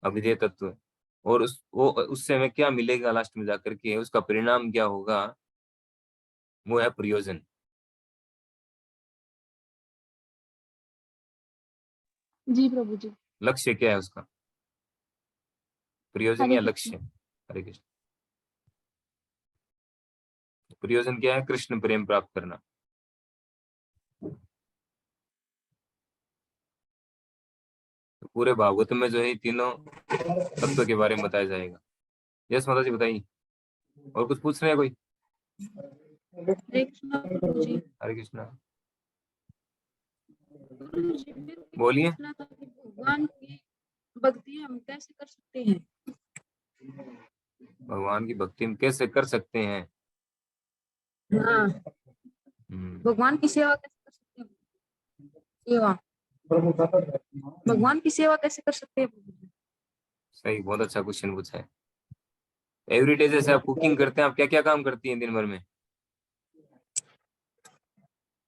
अभिधेय तत्व है। और उससे हमें क्या मिलेगा लास्ट में जाकर के, उसका परिणाम क्या होगा, वो है प्रयोजन। जी प्रभु जी। लक्ष्य क्या है उसका, प्रयोजन हरे या कृष्ण। लक्ष्य? हरे कृष्ण। प्रयोजन क्या है? कृष्ण प्रेम प्राप्त करना। तो पूरे भागवत में जो है तीनों तत्व के बारे में बताया जाएगा। यस माता जी बताइए, और कुछ पूछ रहे हैं कोई? हरे कृष्णा प्रभु जी। हरे कृष्णा। प्रभु जी, मैं बोलिए। पूछना था कि भगवान की भक्ति हम कैसे कर सकते हैं? भगवान की भक्ति हम कैसे कर सकते हैं? हाँ, भगवान की सेवा कैसे कर सकते हैं? सेवा, भगवान की सेवा कैसे कर सकते हैं प्रभु जी? सही, बहुत अच्छा क्वेश्चन पूछा है। एवरीडे जैसे आप कुकिंग करते हैं, आप क्या क्या काम करती हैं दिन भर में?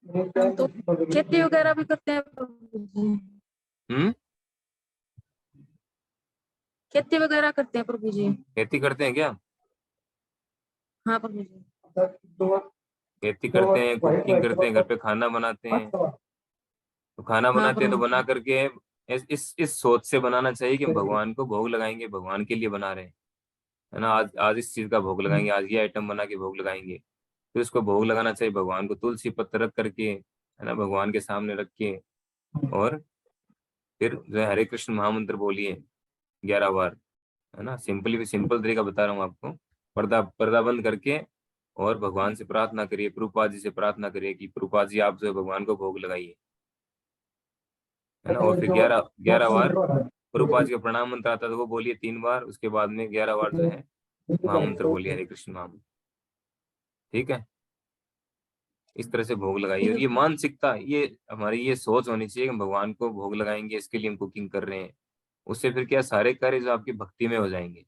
हम तो खेती वगैरह भी करते हैं प्रभु जी। हम्म, खेती वगैरह करते हैं प्रभु जी। खेती करते हैं क्या? हाँ प्रभु जी। खेती करते हैं, कुकिंग करते हैं, घर पे खाना बनाते हैं। तो खाना हाँ बनाते हैं तो प्रभु बना जी। करके इस सोच से बनाना चाहिए कि हम भगवान को भोग लगाएंगे, भगवान के लिए बना रहे हैं, है ना। आज आज इस चीज का भोग लगाएंगे, आज ये आइटम बना के भोग लगाएंगे। फिर उसको भोग लगाना चाहिए भगवान को, तुलसी पत्र रख करके, है ना, भगवान के सामने रख के। और फिर जो है हरे कृष्ण महामंत्र बोलिए 11 बार, है ना। सिंपल तरीका बता रहा हूँ आपको। पर्दा पर्दा बंद करके और भगवान से प्रार्थना करिए, प्रभुपाद जी से प्रार्थना करिए कि प्रभुपाद जी आप जो है भगवान को भोग लगाइए, है ना। और फिर 11 11 बार प्रभुपाद जी का प्रणाम मंत्र आता है तो वो बोलिए 3 बार, उसके बाद में 11 बार जो है महामंत्र बोलिए, हरे कृष्ण महामंत्र। ठीक है, इस तरह से भोग लगाइए। और ये मानसिकता, ये हमारी ये सोच होनी चाहिए कि हम भगवान को भोग लगाएंगे, इसके लिए हम कुकिंग कर रहे हैं। उससे फिर क्या, सारे कार्य जो आपकी भक्ति में हो जाएंगे।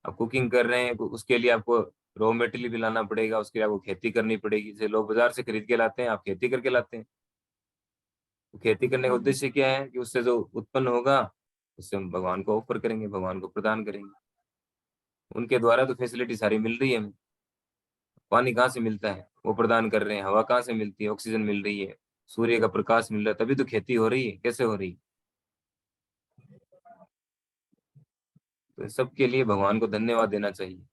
आप कुकिंग कर रहे हैं, उसके लिए आपको रॉ मेटेरियल भी लाना पड़ेगा, उसके लिए आपको खेती करनी पड़ेगी। जैसे लोग बाजार से खरीद के लाते हैं, आप खेती करके लाते हैं। तो खेती करने का उद्देश्य क्या है कि उससे जो उत्पन्न होगा उससे हम भगवान को ऑफर करेंगे, भगवान को प्रदान करेंगे। उनके द्वारा तो फैसिलिटी सारी मिल रही है हमें। पानी कहाँ से मिलता है, वो प्रदान कर रहे हैं। हवा कहाँ से मिलती है, ऑक्सीजन मिल रही है। सूर्य का प्रकाश मिल रहा है, तभी तो खेती हो रही है। कैसे हो रही है? तो सबके लिए भगवान को धन्यवाद देना चाहिए।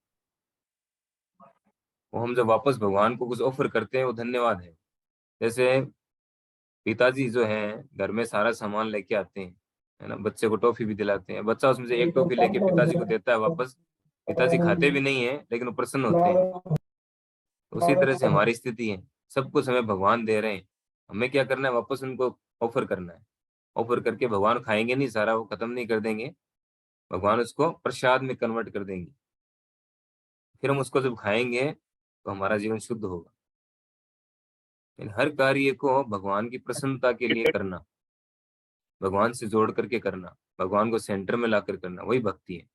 वो हम जब वापस भगवान को कुछ ऑफर करते हैं वो धन्यवाद है। जैसे पिताजी जो हैं घर में सारा सामान लेके आते हैं, है ना, बच्चे को टॉफी भी दिलाते हैं, बच्चा उसमें से एक टॉफी लेके पिताजी को देता है वापस। पिताजी खाते भी नहीं है लेकिन वो प्रसन्न होते हैं। उसी तरह से हमारी स्थिति है, सब कुछ हमें भगवान दे रहे हैं, हमें क्या करना है, वापस उनको ऑफर करना है। ऑफर करके भगवान खाएंगे नहीं, सारा वो खत्म नहीं कर देंगे, भगवान उसको प्रसाद में कन्वर्ट कर देंगे। फिर हम उसको जब खाएंगे तो हमारा जीवन शुद्ध होगा। लेकिन हर कार्य को भगवान की प्रसन्नता के लिए करना, भगवान से जोड़ करके करना, भगवान को सेंटर में लाकर करना, वही भक्ति है।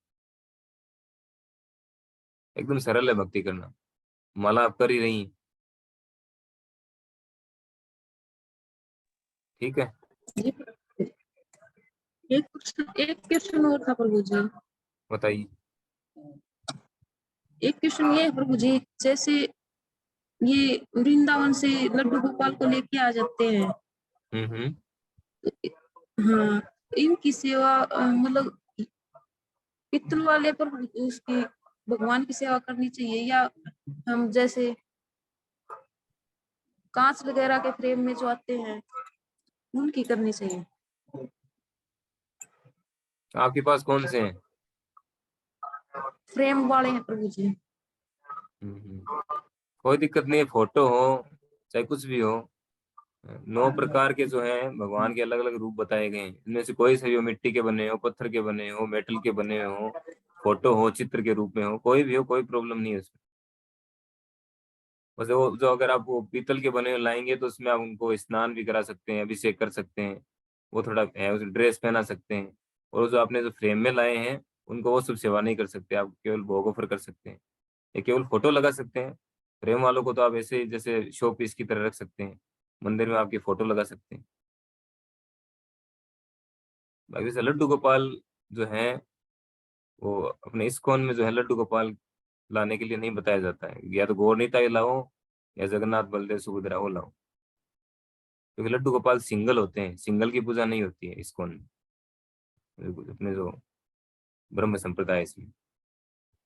एकदम सरल है भक्ति करना। माला आप कर ही रही हैं, ठीक है। एक क्वेश्चन और था प्रभु जी। बताइए। एक क्वेश्चन ये है प्रभु जी, जैसे ये वृंदावन से लड्डू गोपाल को लेके आ जाते हैं, हम्म। हाँ, इनकी सेवा मतलब पितृ वाले पर उसकी भगवान की सेवा करनी चाहिए, या हम जैसे कांच वगैरह के फ्रेम में जो आते हैं उनकी करनी चाहिए? आपके पास कौन से हैं? फ्रेम वाले हैं प्रभु जी। कोई दिक्कत नहीं है, फोटो हो चाहे कुछ भी हो। 9 प्रकार के जो हैं भगवान के अलग अलग रूप बताए गए हैं, इनमें से कोई से भी हो, मिट्टी के बने हो, पत्थर के बने हो, मेटल के बने हो, फोटो हो, चित्र के रूप में हो, कोई भी हो, कोई प्रॉब्लम नहीं है उसमें। बस वो जो अगर आप वो पीतल के बने हुए लाएंगे तो उसमें आप उनको स्नान भी करा सकते हैं, अभिषेक कर सकते हैं, वो थोड़ा है, उस ड्रेस पहना सकते हैं। और जो आपने जो फ्रेम में लाए हैं उनको वो सब सेवा नहीं कर सकते, आप केवल भोग ऑफर कर सकते हैं या केवल फोटो लगा सकते हैं। फ्रेम वालों को तो आप ऐसे ही जैसे शो पीस की तरह रख सकते हैं, मंदिर में आपकी फोटो लगा सकते हैं। बाकी से लड्डू गोपाल जो है वो अपने इस्कॉन में जो है लड्डू गोपाल लाने के लिए नहीं बताया जाता है, या तो गौरनीता लाओ या जगन्नाथ बलदेव सुभद्रा वो लाओ। क्योंकि लड्डू गोपाल सिंगल होते हैं, सिंगल की पूजा नहीं होती है इस्कॉन में। अपने जो ब्रह्म संप्रदाय इसमें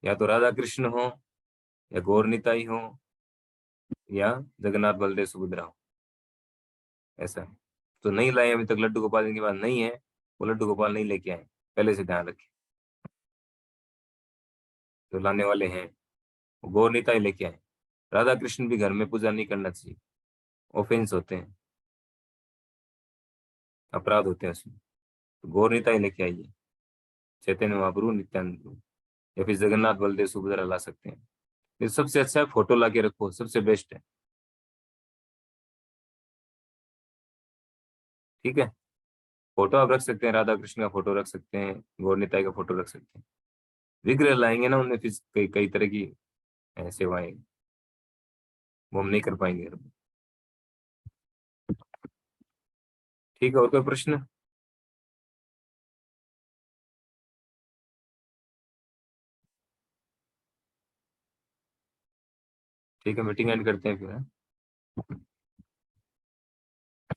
या तो राधा कृष्ण हो या गौर निताई हो या जगन्नाथ बलदेव सुभद्रा हो, ऐसा है। तो नहीं लाए अभी तक लड्डू गोपाल, जिनके पास नहीं है वो लड्डू गोपाल नहीं लेके आए, पहले से ध्यान रखें। जो लाने वाले हैं वो गौर निताई लेके आए। राधा कृष्ण भी घर में पूजा नहीं करना चाहिए, ऑफेंस होते हैं, अपराध होते हैं उसमें। तो गौर निताई लेके आइए, चैतन्य महाप्रभु, नित्यानंद प्रभु, या फिर जगन्नाथ बलदेव सुभद्रा ला सकते हैं। ये सबसे अच्छा है, फोटो ला के रखो, सबसे बेस्ट है। ठीक है, फोटो आप रख सकते हैं, राधा कृष्ण का फोटो रख सकते हैं, गौर निताई का फोटो रख सकते हैं। विग्रह लाएंगे ना, उनमें फिर कई कई तरह की सेवाएं वो हम नहीं कर पाएंगे घर में। ठीक है, और कोई प्रश्न? ठीक है, मीटिंग एंड करते हैं फिर, हाँ?